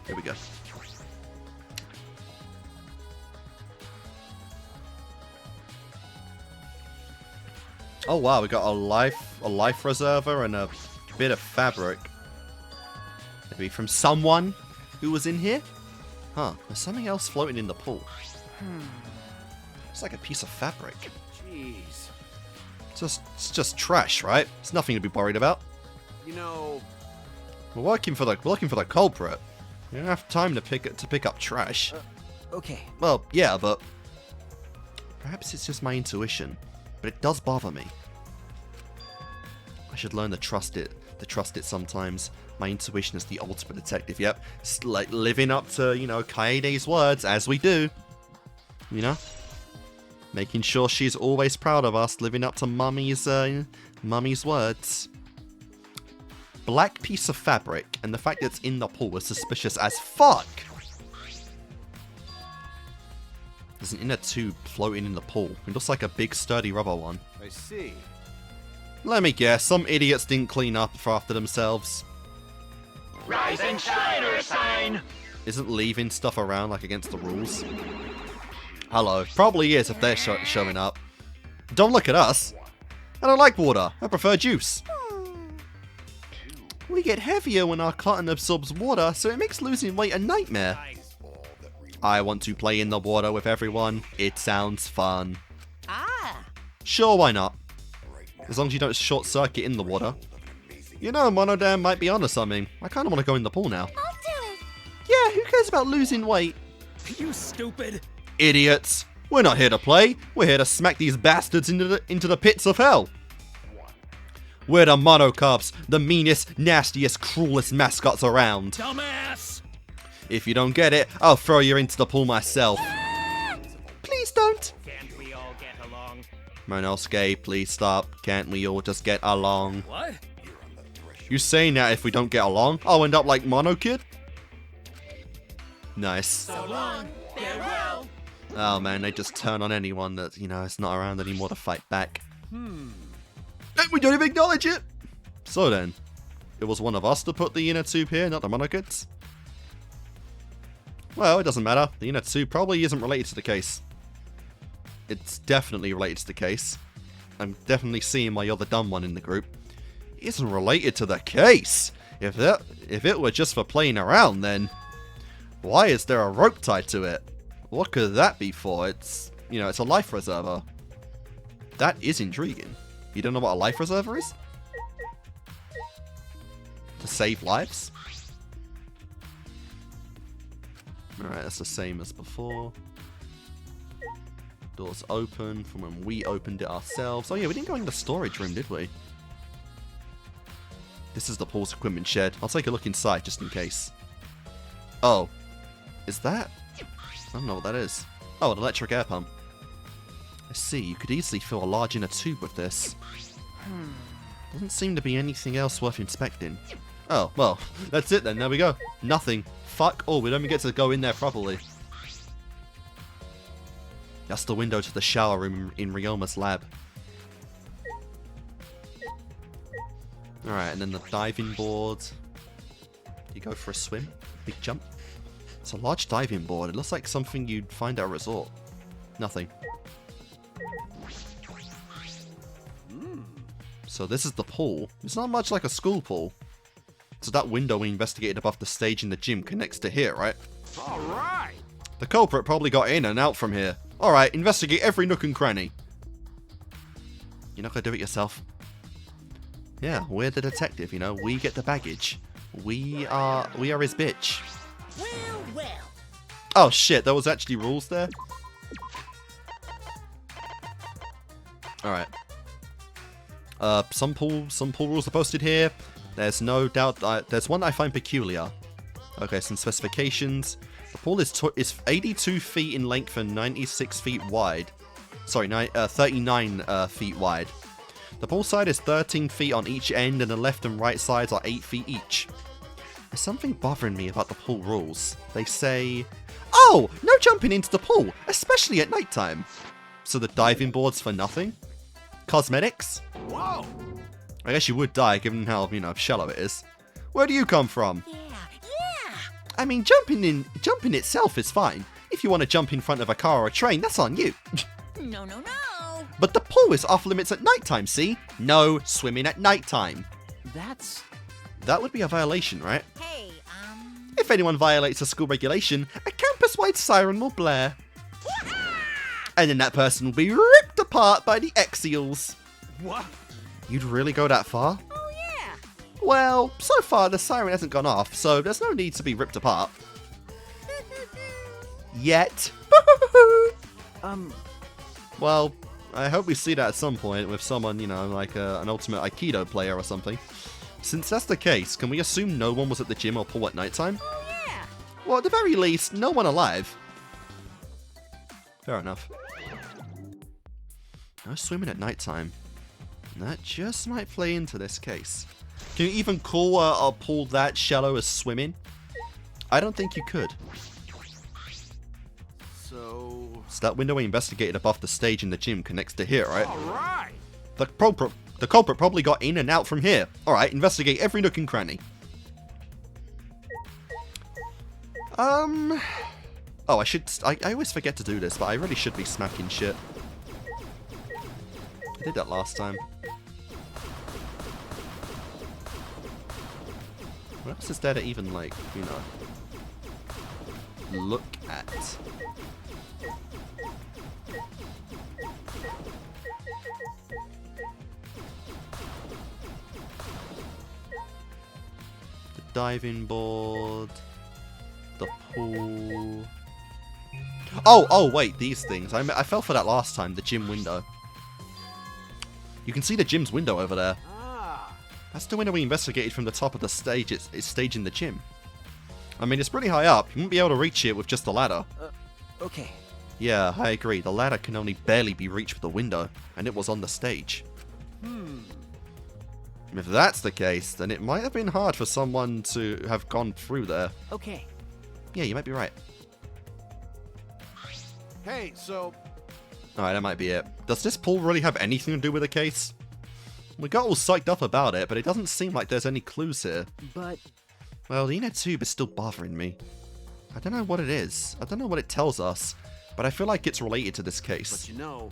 Here we go. Oh wow, we got a life reserver and a bit of fabric. Maybe from someone who was in here? Huh, there's something else floating in the pool. It's like a piece of fabric. Jeez. It's just trash, right? It's nothing to be worried about. You know, We're looking for the culprit. We don't have time to pick up trash. Okay. Well, yeah, but perhaps it's just my intuition, but it does bother me. I should learn to trust it. Sometimes. My intuition is the ultimate detective. Yep, it's like living up to, you know, Kaede's words, as we do. You know, making sure she's always proud of us, living up to Mummy's words. Black piece of fabric, and the fact that it's in the pool is suspicious as fuck. There's an inner tube floating in the pool. It looks like a big sturdy rubber one. I see. Let me guess, some idiots didn't clean up after themselves. Rise and shine, Ursine! Isn't leaving stuff around like against the rules? Hello. Probably is if they're showing up. Don't look at us. I don't like water. I prefer juice. We get heavier when our cotton absorbs water, so it makes losing weight a nightmare. I want to play in the water with everyone. It sounds fun. Sure, why not? As long as you don't short circuit in the water. You know, Monodam might be onto something. I kind of want to go in the pool now. I'll do it. Yeah, who cares about losing weight? You stupid. Idiots. We're not here to play. We're here to smack these bastards into the pits of hell. We're the Monocubs, the meanest, nastiest, cruelest mascots around. Dumbass! If you don't get it, I'll throw you into the pool myself. Please don't. Can't we all get along? Monosuke, please stop. Can't we all just get along? What? You saying that if we don't get along, I'll end up like Mono Kid? Nice. So long, farewell! Oh man, they just turn on anyone that, you know, is not around anymore to fight back. And we don't even acknowledge it! So then, it was one of us to put the inner tube here, not the Mono Kids? Well, it doesn't matter. The inner tube probably isn't related to the case. It's definitely related to the case. I'm definitely seeing why you're the dumb one in the group. It isn't related to the case! If it were just for playing around, then why is there a rope tied to it? What could that be for? It's, you know, it's a life reserver. That is intriguing. You don't know what a life reserver is? To save lives? Alright, that's the same as before. Doors open from when we opened it ourselves. Oh yeah, we didn't go in the storage room, did we? This is the pool's equipment shed. I'll take a look inside just in case. Oh. Is that? I don't know what that is. Oh, an electric air pump. I see, you could easily fill a large inner tube with this. Doesn't seem to be anything else worth inspecting. Oh, well, that's it then. There we go. Nothing. Fuck all. We don't even get to go in there properly. That's the window to the shower room in Ryoma's lab. Alright, and then the diving board. You go for a swim. Big jump. It's a large diving board. It looks like something you'd find at a resort. Nothing. So this is the pool. It's not much like a school pool. So that window we investigated above the stage in the gym connects to here, right? Alright! The culprit probably got in and out from here. Alright, investigate every nook and cranny. You're not gonna do it yourself? Yeah, we're the detective, you know. We get the baggage. We are his bitch. Well, well. Oh shit, there was actually rules there? Alright. Some pool rules are posted here. There's no doubt, there's one I find peculiar. Okay, some specifications. The pool is 82 feet in length and 96 feet wide. Sorry, 39 feet wide. The pool side is 13 feet on each end and the left and right sides are 8 feet each. There's something bothering me about the pool rules. They say, oh, no jumping into the pool, especially at nighttime. So the diving board's for nothing? Cosmetics? Whoa! I guess you would die given how, you know, shallow it is. Where do you come from? Yeah. I mean, jumping itself is fine. If you want to jump in front of a car or a train, that's on you. No. But the pool is off limits at nighttime, see? No swimming at nighttime. That would be a violation, right? Hey, If anyone violates a school regulation, a campus-wide siren will blare. And then that person will be ripped apart by the Exiles. What? You'd really go that far? Oh yeah. Well, so far the siren hasn't gone off, so there's no need to be ripped apart. Yet. Well, I hope we see that at some point with someone, you know, like an ultimate Aikido player or something. Since that's the case, can we assume no one was at the gym or pool at nighttime? Oh yeah. Well, at the very least, no one alive. Fair enough. No swimming at nighttime. That just might play into this case. Can you even call a pool that shallow as swimming? I don't think you could. So that window we investigated above the stage in the gym connects to here, right? alright! The culprit probably got in and out from here. Alright, investigate every nook and cranny. Oh, I always forget to do this, but I really should be smacking shit. I did that last time. What else is there to even, like, you know, look at? The diving board. The pool. Oh, wait, these things. I fell for that last time, the gym window. You can see the gym's window over there. That's the window we investigated from the top of the stage. It's stage in the gym. I mean, it's pretty high up. You wouldn't be able to reach it with just the ladder. Okay. Yeah, I agree. The ladder can only barely be reached with the window, and it was on the stage. If that's the case, then it might have been hard for someone to have gone through there. Okay. Yeah, you might be right. Hey, so Alright, that might be it. Does this pool really have anything to do with the case? We got all psyched up about it, but it doesn't seem like there's any clues here. But Well, the inner tube is still bothering me. I don't know what it is. I don't know what it tells us, but I feel like it's related to this case. but you know,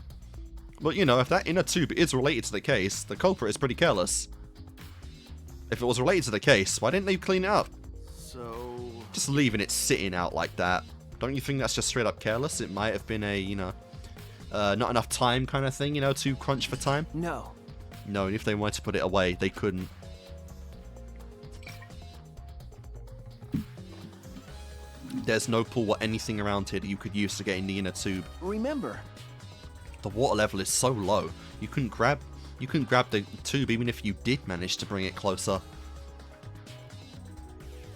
Well, you know, if that inner tube is related to the case, the culprit is pretty careless. If it was related to the case, why didn't they clean it up? so Just leaving it sitting out like that. Don't you think that's just straight up careless? It might have been a, you know, not enough time kind of thing, you know, to crunch for time. no. No, and if they wanted to put it away, they couldn't. There's no pool or anything around here that you could use to get in the inner tube. Remember. The water level is so low. You couldn't grab the tube even if you did manage to bring it closer.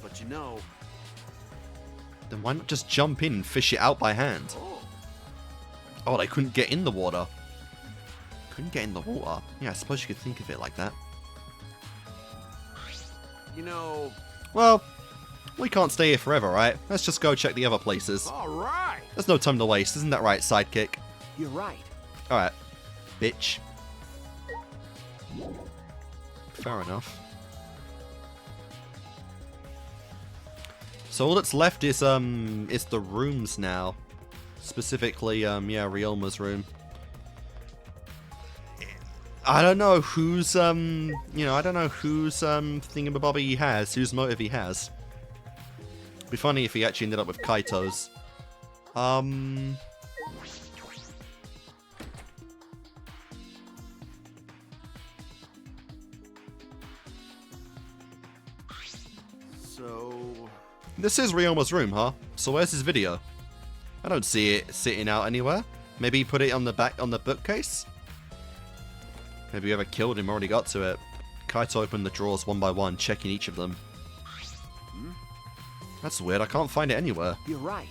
but you know. Then why not just jump in and fish it out by hand? Oh, they couldn't get in the water. Couldn't get in the water. Yeah, I suppose you could think of it like that. You know... Well, we can't stay here forever, right? Let's just go check the other places. All right. There's no time to waste, isn't that right, sidekick? You're right. Alright, bitch. Fair enough. So all that's left is the rooms now. Specifically, yeah, Ryolma's room. I don't know whose, you know, I don't know whose, thingamabobby he has, whose motive he has. It'd be funny if he actually ended up with Kaito's. So... This is Ryolma's room, huh? So where's his video? I don't see it sitting out anywhere. Maybe he put it on the back, on the bookcase? Maybe whoever killed him already got to it. Kaito opened the drawers one by one, checking each of them. That's weird, I can't find it anywhere. You're right.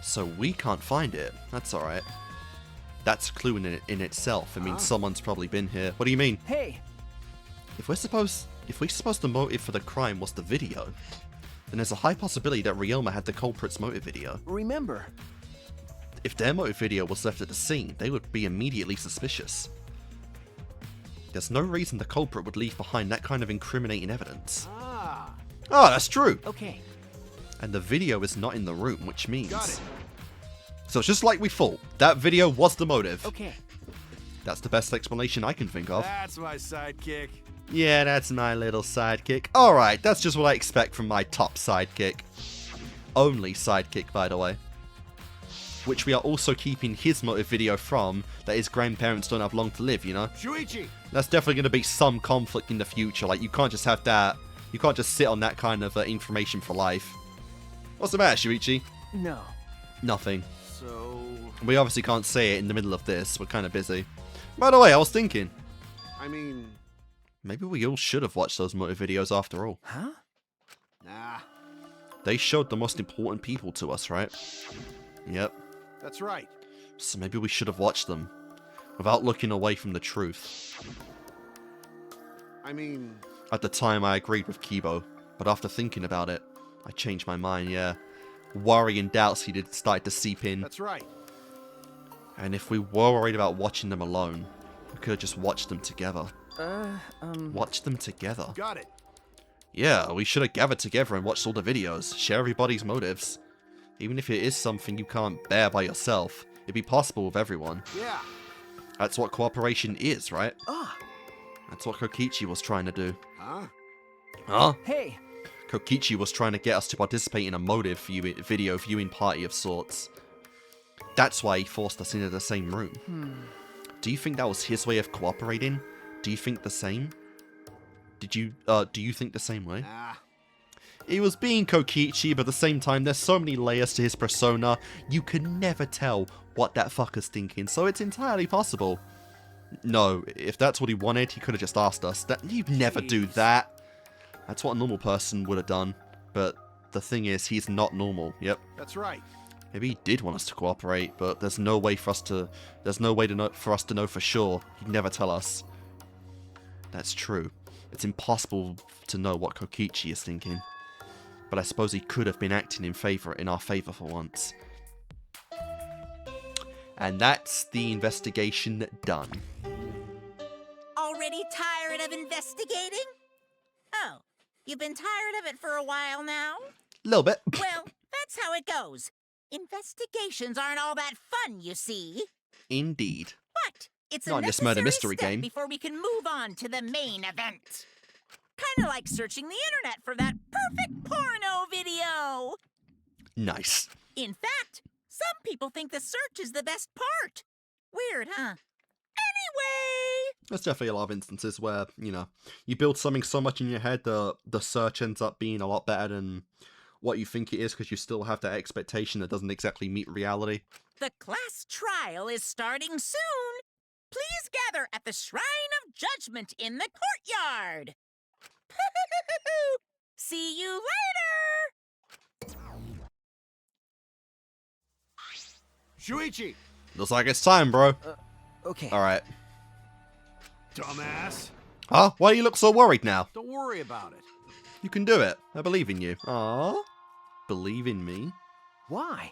So we can't find it. That's alright. That's a clue in itself. It means someone's probably been here. What do you mean? Hey, If we're supposed the motive for the crime was the video, then there's a high possibility that Ryoma had the culprit's motive video. remember. If their motive video was left at the scene, they would be immediately suspicious. There's no reason the culprit would leave behind that kind of incriminating evidence. Ah. Oh, that's true! Okay. And the video is not in the room, which means... Got it. So it's just like we thought. That video was the motive. Okay. That's the best explanation I can think of. That's my sidekick. Yeah, that's my little sidekick. Alright, that's just what I expect from my top sidekick. Only sidekick, by the way. Which we are also keeping his motive video from, that his grandparents don't have long to live, you know? Shuichi. That's definitely going to be some conflict in the future. Like, you can't just have that. You can't just sit on that kind of information for life. What's the matter, Shuichi? No. Nothing. So... We obviously can't say it in the middle of this. We're kind of busy. By the way, I was thinking, I mean... maybe we all should have watched those motive videos after all. Huh? Nah. They showed the most important people to us, right? Yep. That's right. So maybe we should have watched them. Without looking away from the truth. I mean... At the time, I agreed with Kibo. But after thinking about it, I changed my mind, yeah. Worry and doubts started to seep in. That's right. And if we were worried about watching them alone, we could have just watched them together. Watch them together. Got it. Yeah, we should have gathered together and watched all the videos. Share everybody's motives. Even if it is something you can't bear by yourself, it'd be possible with everyone. Yeah. That's what cooperation is, right? Ah. That's what Kokichi was trying to do. Huh? Huh? Hey. Kokichi was trying to get us to participate in a motive video viewing party of sorts. That's why he forced us into the same room. Do you think that was his way of cooperating? Do you think the same? Do you think the same way? Nah. He was being Kokichi, but at the same time, there's so many layers to his persona, you can never tell what that fucker's thinking, so it's entirely possible. No, if that's what he wanted, he could have just asked us. You'd never do that. That's what a normal person would have done, but the thing is, he's not normal, yep. That's right. Maybe he did want us to cooperate, but there's no way for us to know for sure. He'd never tell us. That's true. It's impossible to know what Kokichi is thinking. But I suppose he could have been acting in our favor for once. And that's the investigation done. Already tired of investigating? Oh, you've been tired of it for a while now? Little bit. Well, that's how it goes. Investigations aren't all that fun, you see. Indeed. But it's a Not in this murder necessary mystery step game. before we can move on to the main event. Kinda like searching the internet for that perfect porno video. Nice. In fact, some people think the search is the best part. Weird, huh? Anyway! There's definitely a lot of instances where, you know, you build something so much in your head that the search ends up being a lot better than what you think it is because you still have that expectation that doesn't exactly meet reality. The class trial is starting soon. Please gather at the Shrine of Judgment in the courtyard. See you later! Shuichi! Looks like it's time, bro. Okay. Alright. Dumbass! Huh? Why do you look so worried now? Don't worry about it. You can do it. I believe in you. Aww. Believe in me? Why?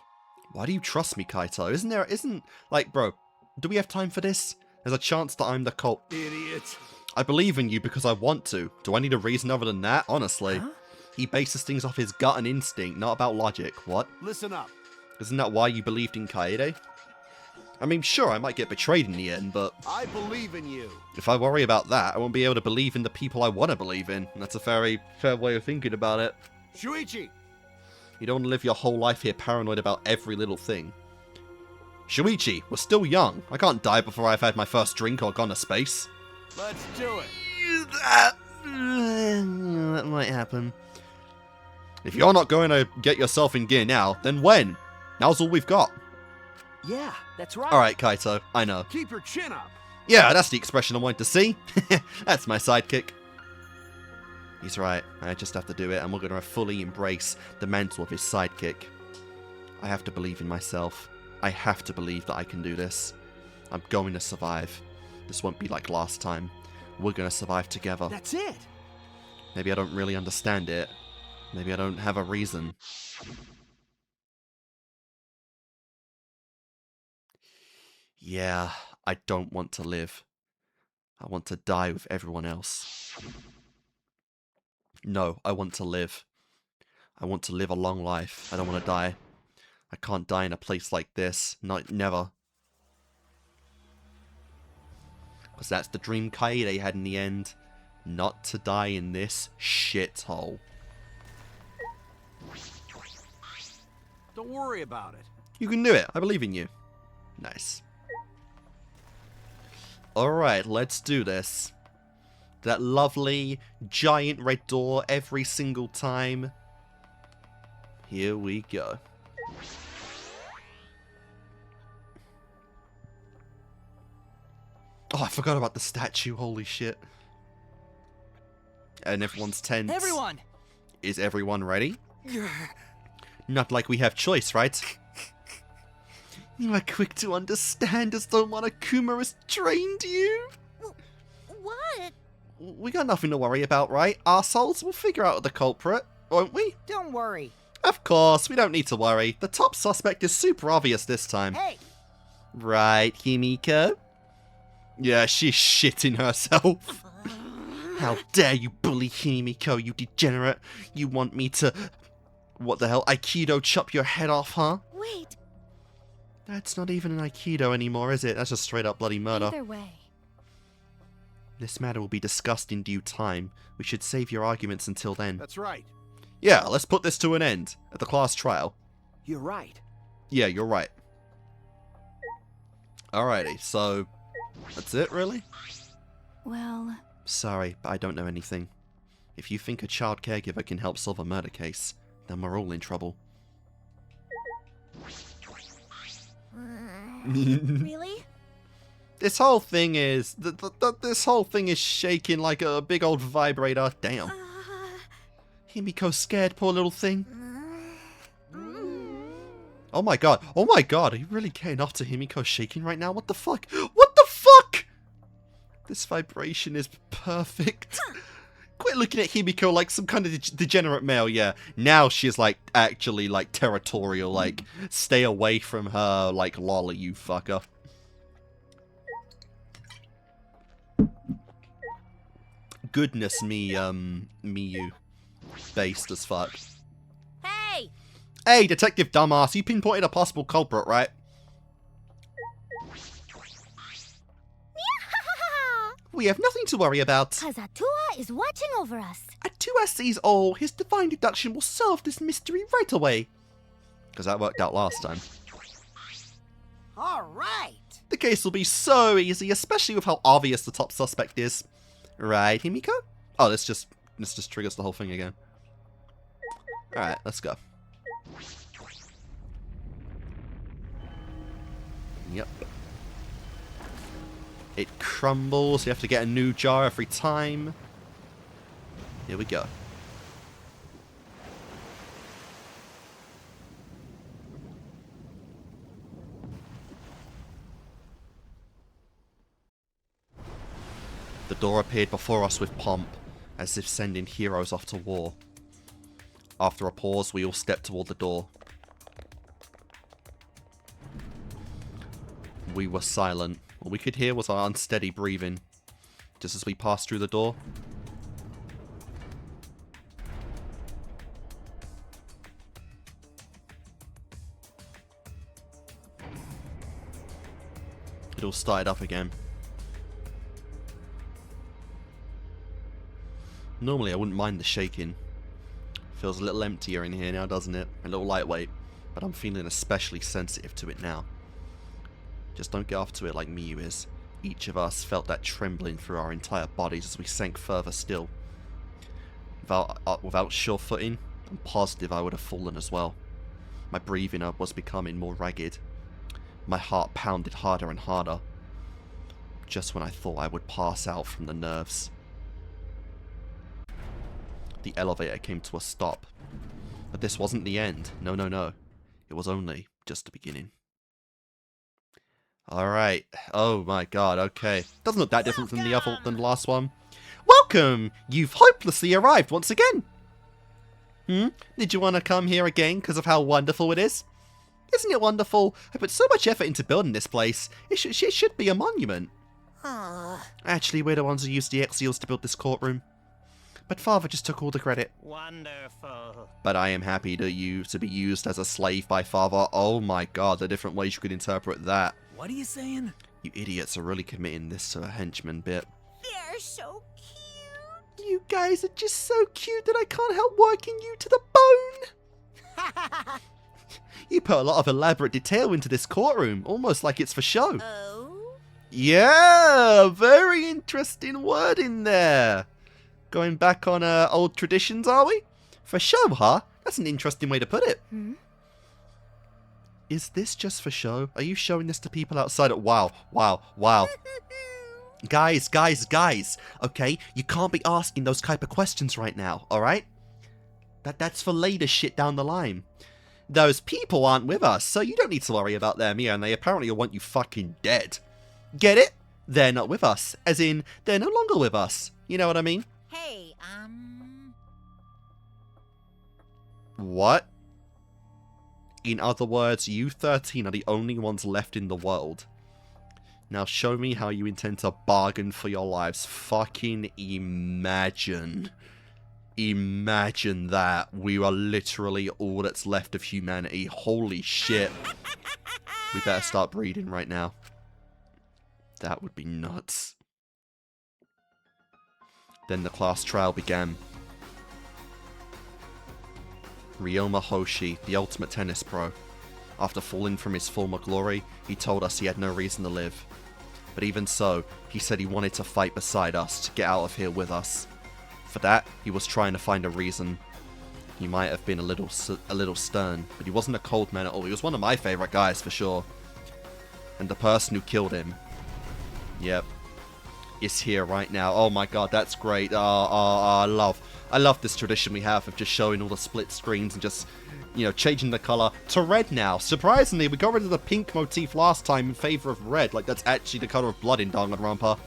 Why do you trust me, Kaito? Like, bro, do we have time for this? There's a chance that I'm the cult. Idiot. I believe in you because I want to. Do I need a reason other than that? Honestly. Huh? He bases things off his gut and instinct, not about logic. What? Listen up. Isn't that why you believed in Kaede? I mean, sure, I might get betrayed in the end, but I believe in you. if I worry about that, I won't be able to believe in the people I want to believe in. And that's a very fair way of thinking about it. Shuichi. You don't want to live your whole life here paranoid about every little thing. Shuichi, we're still young. I can't die before I've had my first drink or gone to space. Let's do it. That might happen. If you're not going to get yourself in gear now, then when? Now's all we've got. Yeah, that's right. Alright, Kaito, I know. Keep your chin up. Yeah, that's the expression I wanted to see. That's my sidekick. He's right, I just have to do it, and we're going to fully embrace the mantle of his sidekick. I have to believe in myself. I have to believe that I can do this. I'm going to survive. This won't be like last time. We're going to survive together. That's it. Maybe I don't really understand it. Maybe I don't have a reason. Yeah, I don't want to live. I want to die with everyone else. No, I want to live. I want to live a long life. I don't want to die. I can't die in a place like this. Never. Because that's the dream Kaede had in the end. Not to die in this shithole. Don't worry about it. You can do it. I believe in you. Nice. Alright, let's do this. That lovely, giant red door every single time. Here we go. Oh, I forgot about the statue. Holy shit. And everyone's tense. Everyone! Is everyone ready? Not like we have choice, right? You are quick to understand as though Monokuma has trained you. What? We got nothing to worry about, right? Arseholes, we'll figure out the culprit, won't we? Don't worry. Of course, we don't need to worry. The top suspect is super obvious this time. Hey, Right, Himiko? Yeah, she's shitting herself. How dare you bully Himiko, you degenerate. You want me to... What the hell? Aikido chop your head off, huh? Wait, That's not even an Aikido anymore, is it? That's just straight up bloody murder. either way. This matter will be discussed in due time. We should save your arguments until then. That's right. Yeah, let's put this to an end. At the class trial. You're right. Yeah, you're right. Alrighty, so... That's it, really? Well, Sorry, but I don't know anything. If you think a child caregiver can help solve a murder case, then we're all in trouble. really? This whole thing is... this whole thing is shaking like a big old vibrator. Damn. Himiko's scared, poor little thing. Oh my god. Oh my god. Are you really getting off to Himiko shaking right now? What the fuck? What the fuck? This vibration is perfect. Quit looking at Himiko like some kind of degenerate male, yeah. Now she's like actually like territorial, like stay away from her, like lolly, you fucker. Goodness me, Miyu. Based as fuck. hey! Hey, Detective Dumbass, you pinpointed a possible culprit, right? We have nothing to worry about. Kazatua is watching over us. Atua sees all. His divine deduction will solve this mystery right away. Because that worked out last time. All right. The case will be so easy, especially with how obvious the top suspect is. Right, Himiko? Oh, this just triggers the whole thing again. Alright, let's go. Yep. It crumbles, you have to get a new jar every time. Here we go. The door appeared before us with pomp, as if sending heroes off to war. After a pause, we all stepped toward the door. We were silent. All we could hear was our unsteady breathing, just as we passed through the door. It all started up again. Normally I wouldn't mind the shaking. Feels a little emptier in here now, doesn't it? A little lightweight, but I'm feeling especially sensitive to it now. Just don't get off to it like Miyu is. Each of us felt that trembling through our entire bodies as we sank further still. Without sure footing, I'm positive I would have fallen as well. My breathing was becoming more ragged. My heart pounded harder and harder. Just when I thought I would pass out from the nerves. The elevator came to a stop. But this wasn't the end. No, no, no. It was only just the beginning. Alright. Oh my god, okay. Doesn't look that different than the last one. Welcome! You've hopelessly arrived once again! Did you want to come here again because of how wonderful it is? Isn't it wonderful? I put so much effort into building this place. It should be a monument. Actually, we're the ones who used the Exiles to build this courtroom. But Father just took all the credit. Wonderful. But I am happy to be used as a slave by Father. Oh my god, the different ways you could interpret that. What are you saying? You idiots are really committing this to a henchman bit. They're so cute. You guys are just so cute that I can't help working you to the bone. You put a lot of elaborate detail into this courtroom, almost like it's for show. Oh? Yeah, very interesting word in there. Going back on old traditions, are we? For show, huh? That's an interesting way to put it. Is this just for show? Are you showing this to people outside? Wow, wow, wow. Guys. Okay, you can't be asking those type of questions right now, alright? That's for later shit down the line. Those people aren't with us, so you don't need to worry about them, yeah, and they apparently want you fucking dead. Get it? They're not with us. As in, they're no longer with us. You know what I mean? Hey, What? In other words, you 13 are the only ones left in the world. Now show me how you intend to bargain for your lives. Fucking imagine. Imagine that. We are literally all that's left of humanity. Holy shit. We better start breeding right now. That would be nuts. Then the class trial began. Ryoma Hoshi, the ultimate tennis pro. After falling from his former glory, he told us he had no reason to live. But even so, he said he wanted to fight beside us to get out of here with us. For that, he was trying to find a reason. He might have been a little stern, but he wasn't a cold man at all. He was one of my favorite guys for sure. And the person who killed him, yep, is here right now. Oh my god, that's great. I love this tradition we have of just showing all the split screens and just, you know, changing the color to red now. Surprisingly, we got rid of the pink motif last time in favor of red. Like, that's actually the color of blood in Danganronpa.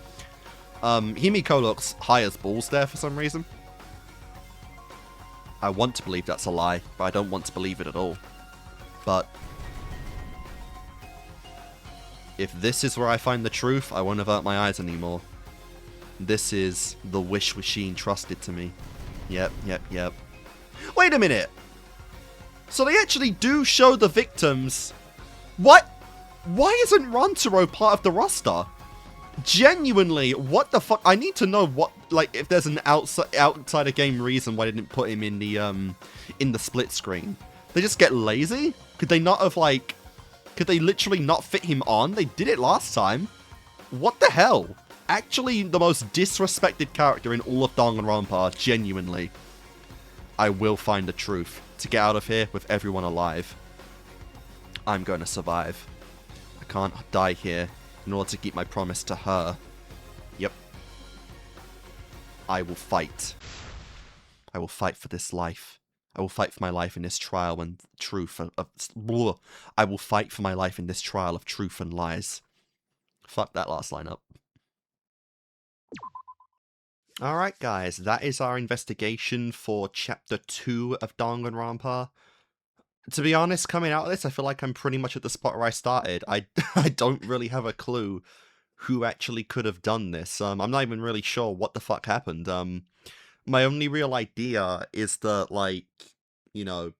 Himiko looks high as balls there for some reason. I want to believe that's a lie, but I don't want to believe it at all. But if this is where I find the truth, I won't avert my eyes anymore. This is the wish machine trusted to me. Yep. Wait a minute! So they actually do show the victims. What? Why isn't Rantaro part of the roster? Genuinely, what the fuck? I need to know what, like, if there's an outside of game reason why they didn't put him in the split screen. They just get lazy? Could they not have, like, could they literally not fit him on? They did it last time. What the hell? Actually, the most disrespected character in all of Danganronpa, genuinely. I will find the truth to get out of here with everyone alive. I'm going to survive. I can't die here in order to keep my promise to her. Yep. I will fight. I will fight for this life. I will fight for my life in this trial and truth I will fight for my life in this trial of truth and lies. Fuck that last line up. Alright guys, that is our investigation for Chapter 2 of Danganronpa. To be honest, coming out of this, I feel like I'm pretty much at the spot where I started. I, I don't really have a clue who actually could have done this. I'm not even really sure what the fuck happened. My only real idea is that, like, you know,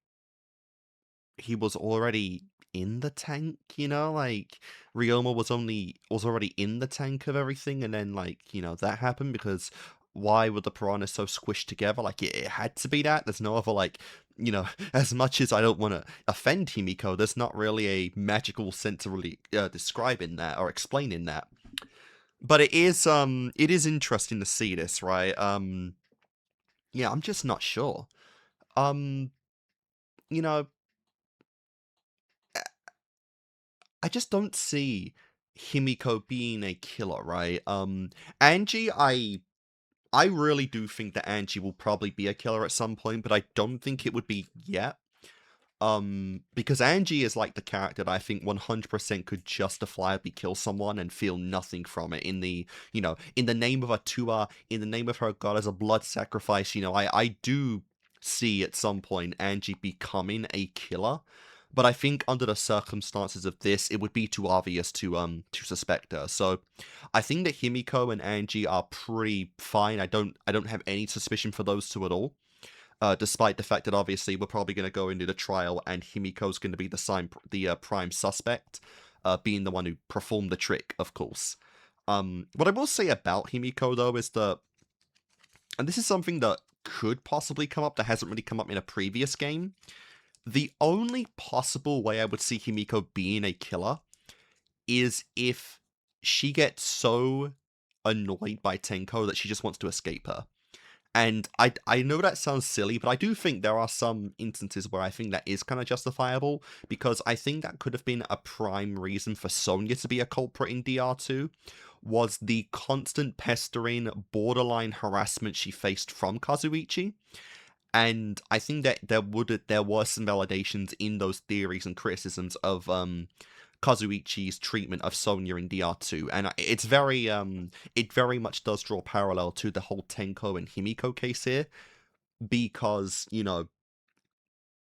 he was already in the tank, you know, like Ryoma was already in the tank of everything, and then like, you know, that happened because why were the piranhas so squished together? Like it had to be that. There's no other like, you know, as much as I don't want to offend Himiko, there's not really a magical sense of really describing that or explaining that. But it is interesting to see this, right? Yeah, I'm just not sure. Um, you know, I just don't see Himiko being a killer, right? Angie, I really do think that Angie will probably be a killer at some point, but I don't think it would be yet. Because Angie is like the character that I think 100% could justifiably kill someone and feel nothing from it in the, you know, in the name of a Tua, in the name of her god as a blood sacrifice, you know, I do see at some point Angie becoming a killer, but I think under the circumstances of this, it would be too obvious to suspect her. So I think that Himiko and Angie are pretty fine. I don't have any suspicion for those two at all. Despite the fact that obviously we're probably going to go into the trial and Himiko's going to be the prime suspect, being the one who performed the trick, of course. What I will say about Himiko though is that, and this is something that could possibly come up that hasn't really come up in a previous game, the only possible way I would see Himiko being a killer is if she gets so annoyed by Tenko that she just wants to escape her. And I know that sounds silly, but I do think there are some instances where I think that is kind of justifiable, because I think that could have been a prime reason for Sonya to be a culprit in DR2, was the constant pestering, borderline harassment she faced from Kazuichi. And I think that there were some validations in those theories and criticisms of Kazuichi's treatment of Sonya in DR2, and it's very it very much does draw parallel to the whole Tenko and Himiko case here, because, you know,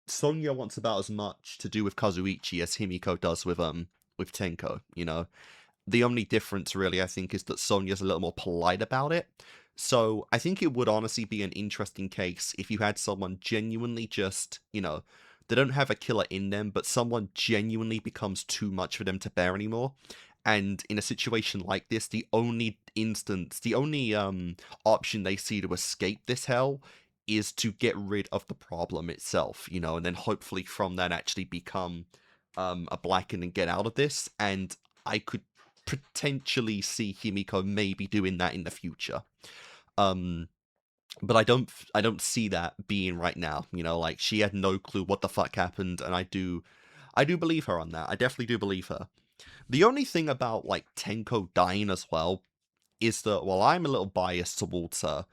Sonya wants about as much to do with Kazuichi as Himiko does with Tenko, you know. The only difference, really, I think, is that Sonya's a little more polite about it. So I think it would honestly be an interesting case if you had someone genuinely just, you know, they don't have a killer in them, but someone genuinely becomes too much for them to bear anymore. And in a situation like this, the only option they see to escape this hell is to get rid of the problem itself, you know, and then hopefully from that actually become a Blacken and get out of this. And I could potentially see Himiko maybe doing that in the future. But I don't see that being right now, you know, like she had no clue what the fuck happened, and I do believe her on that. I definitely do believe her. The only thing about like Tenko dying as well is that while I'm a little biased towards her,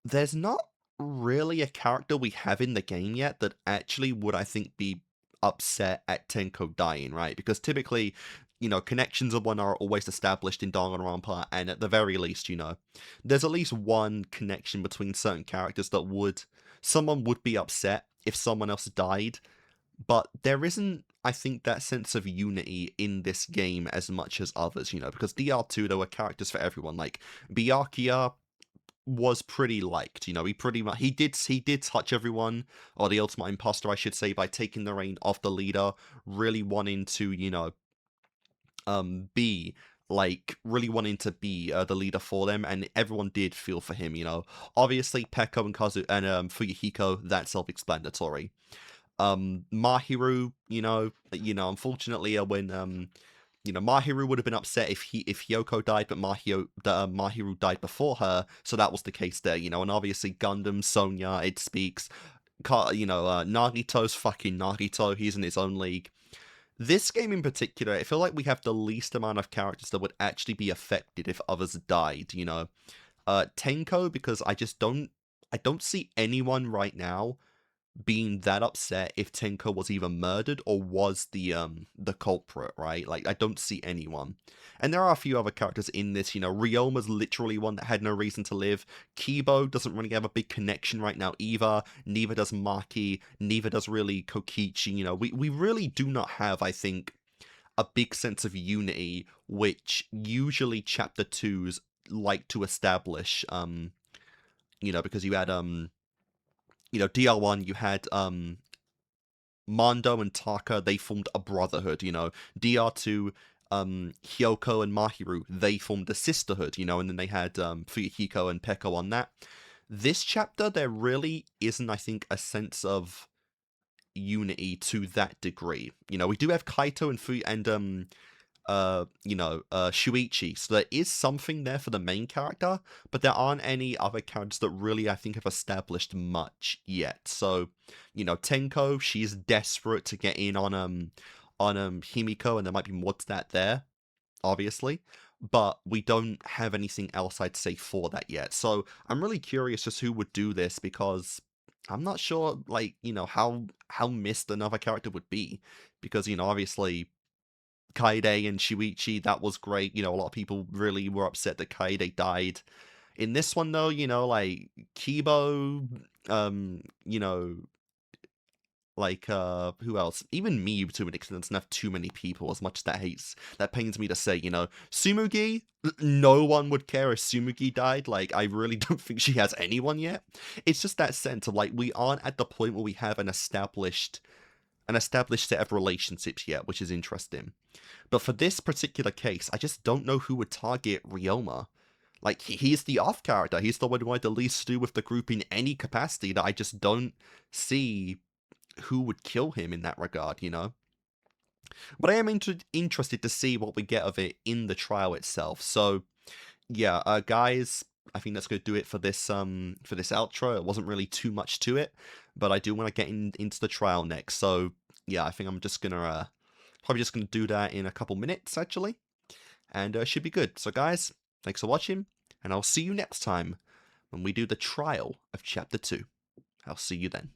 there's not really a character we have in the game yet that actually would, I think, be upset at Tenko dying, right? Because typically, you know, connections of one are always established in Danganronpa, and at the very least, you know, there's at least one connection between certain characters that someone would be upset if someone else died, but there isn't, I think, that sense of unity in this game as much as others, you know, because DR2, there were characters for everyone, like Byakuya was pretty liked, you know, he did touch everyone, or the ultimate imposter, I should say, by taking the reign off the leader, really wanting to, you know, really wanting to be the leader for them, and everyone did feel for him, you know. Obviously, Peko and Kazu and Fuyuhiko, that's self-explanatory. Mahiru, you know, unfortunately, when you know, Mahiru would have been upset if Hyoko died, but Mahiru died before her, so that was the case there, you know. And obviously, Gundam, Sonya, it speaks. You know, Nagito's fucking Nagito. He's in his own league. This game in particular, I feel like we have the least amount of characters that would actually be affected if others died, you know. Tenko, because I don't see anyone right now being that upset if Tenko was either murdered or was the culprit, right? Like, I don't see anyone. And there are a few other characters in this, you know, Ryoma's literally one that had no reason to live. Kibo doesn't really have a big connection right now either. Neither does Maki. Neither does really Kokichi. You know, we really do not have, I think, a big sense of unity, which usually chapter 2s like to establish, you know, because you had, you know, DR1, you had, Mondo and Taka, they formed a brotherhood, you know. DR2, Hyoko and Mahiru, they formed a sisterhood, you know, and then they had Fuyuhiko and Peko on that. This chapter, there really isn't, I think, a sense of unity to that degree. You know, we do have Kaito and Shuichi, so there is something there for the main character, but there aren't any other characters that really, I think, have established much yet. So, you know, Tenko, she's desperate to get in on Himiko, and there might be more to that there, obviously, but we don't have anything else, I'd say, for that yet. So I'm really curious just who would do this, because I'm not sure, like, you know, how missed another character would be, because, you know, obviously Kaede and Shuichi, that was great. You know, a lot of people really were upset that Kaede died. In this one, though, you know, like, Kibo, you know, like, who else? Even me, to an extent, doesn't have too many people, as much as that pains me to say, you know. Tsumugi, no one would care if Tsumugi died. Like, I really don't think she has anyone yet. It's just that sense of, like, we aren't at the point where we have an established set of relationships yet, which is interesting. But for this particular case, I just don't know who would target Ryoma. Like, he's the off character. He's the one who had the least to do with the group in any capacity, that I just don't see who would kill him in that regard, you know? But I am interested to see what we get of it in the trial itself. So, yeah, guys, I think that's going to do it for this outro. It wasn't really too much to it, but I do want to get into the trial next. So, yeah, I think I'm just going to probably just going to do that in a couple minutes, actually. And should be good. So, guys, thanks for watching, and I'll see you next time when we do the trial of Chapter 2. I'll see you then.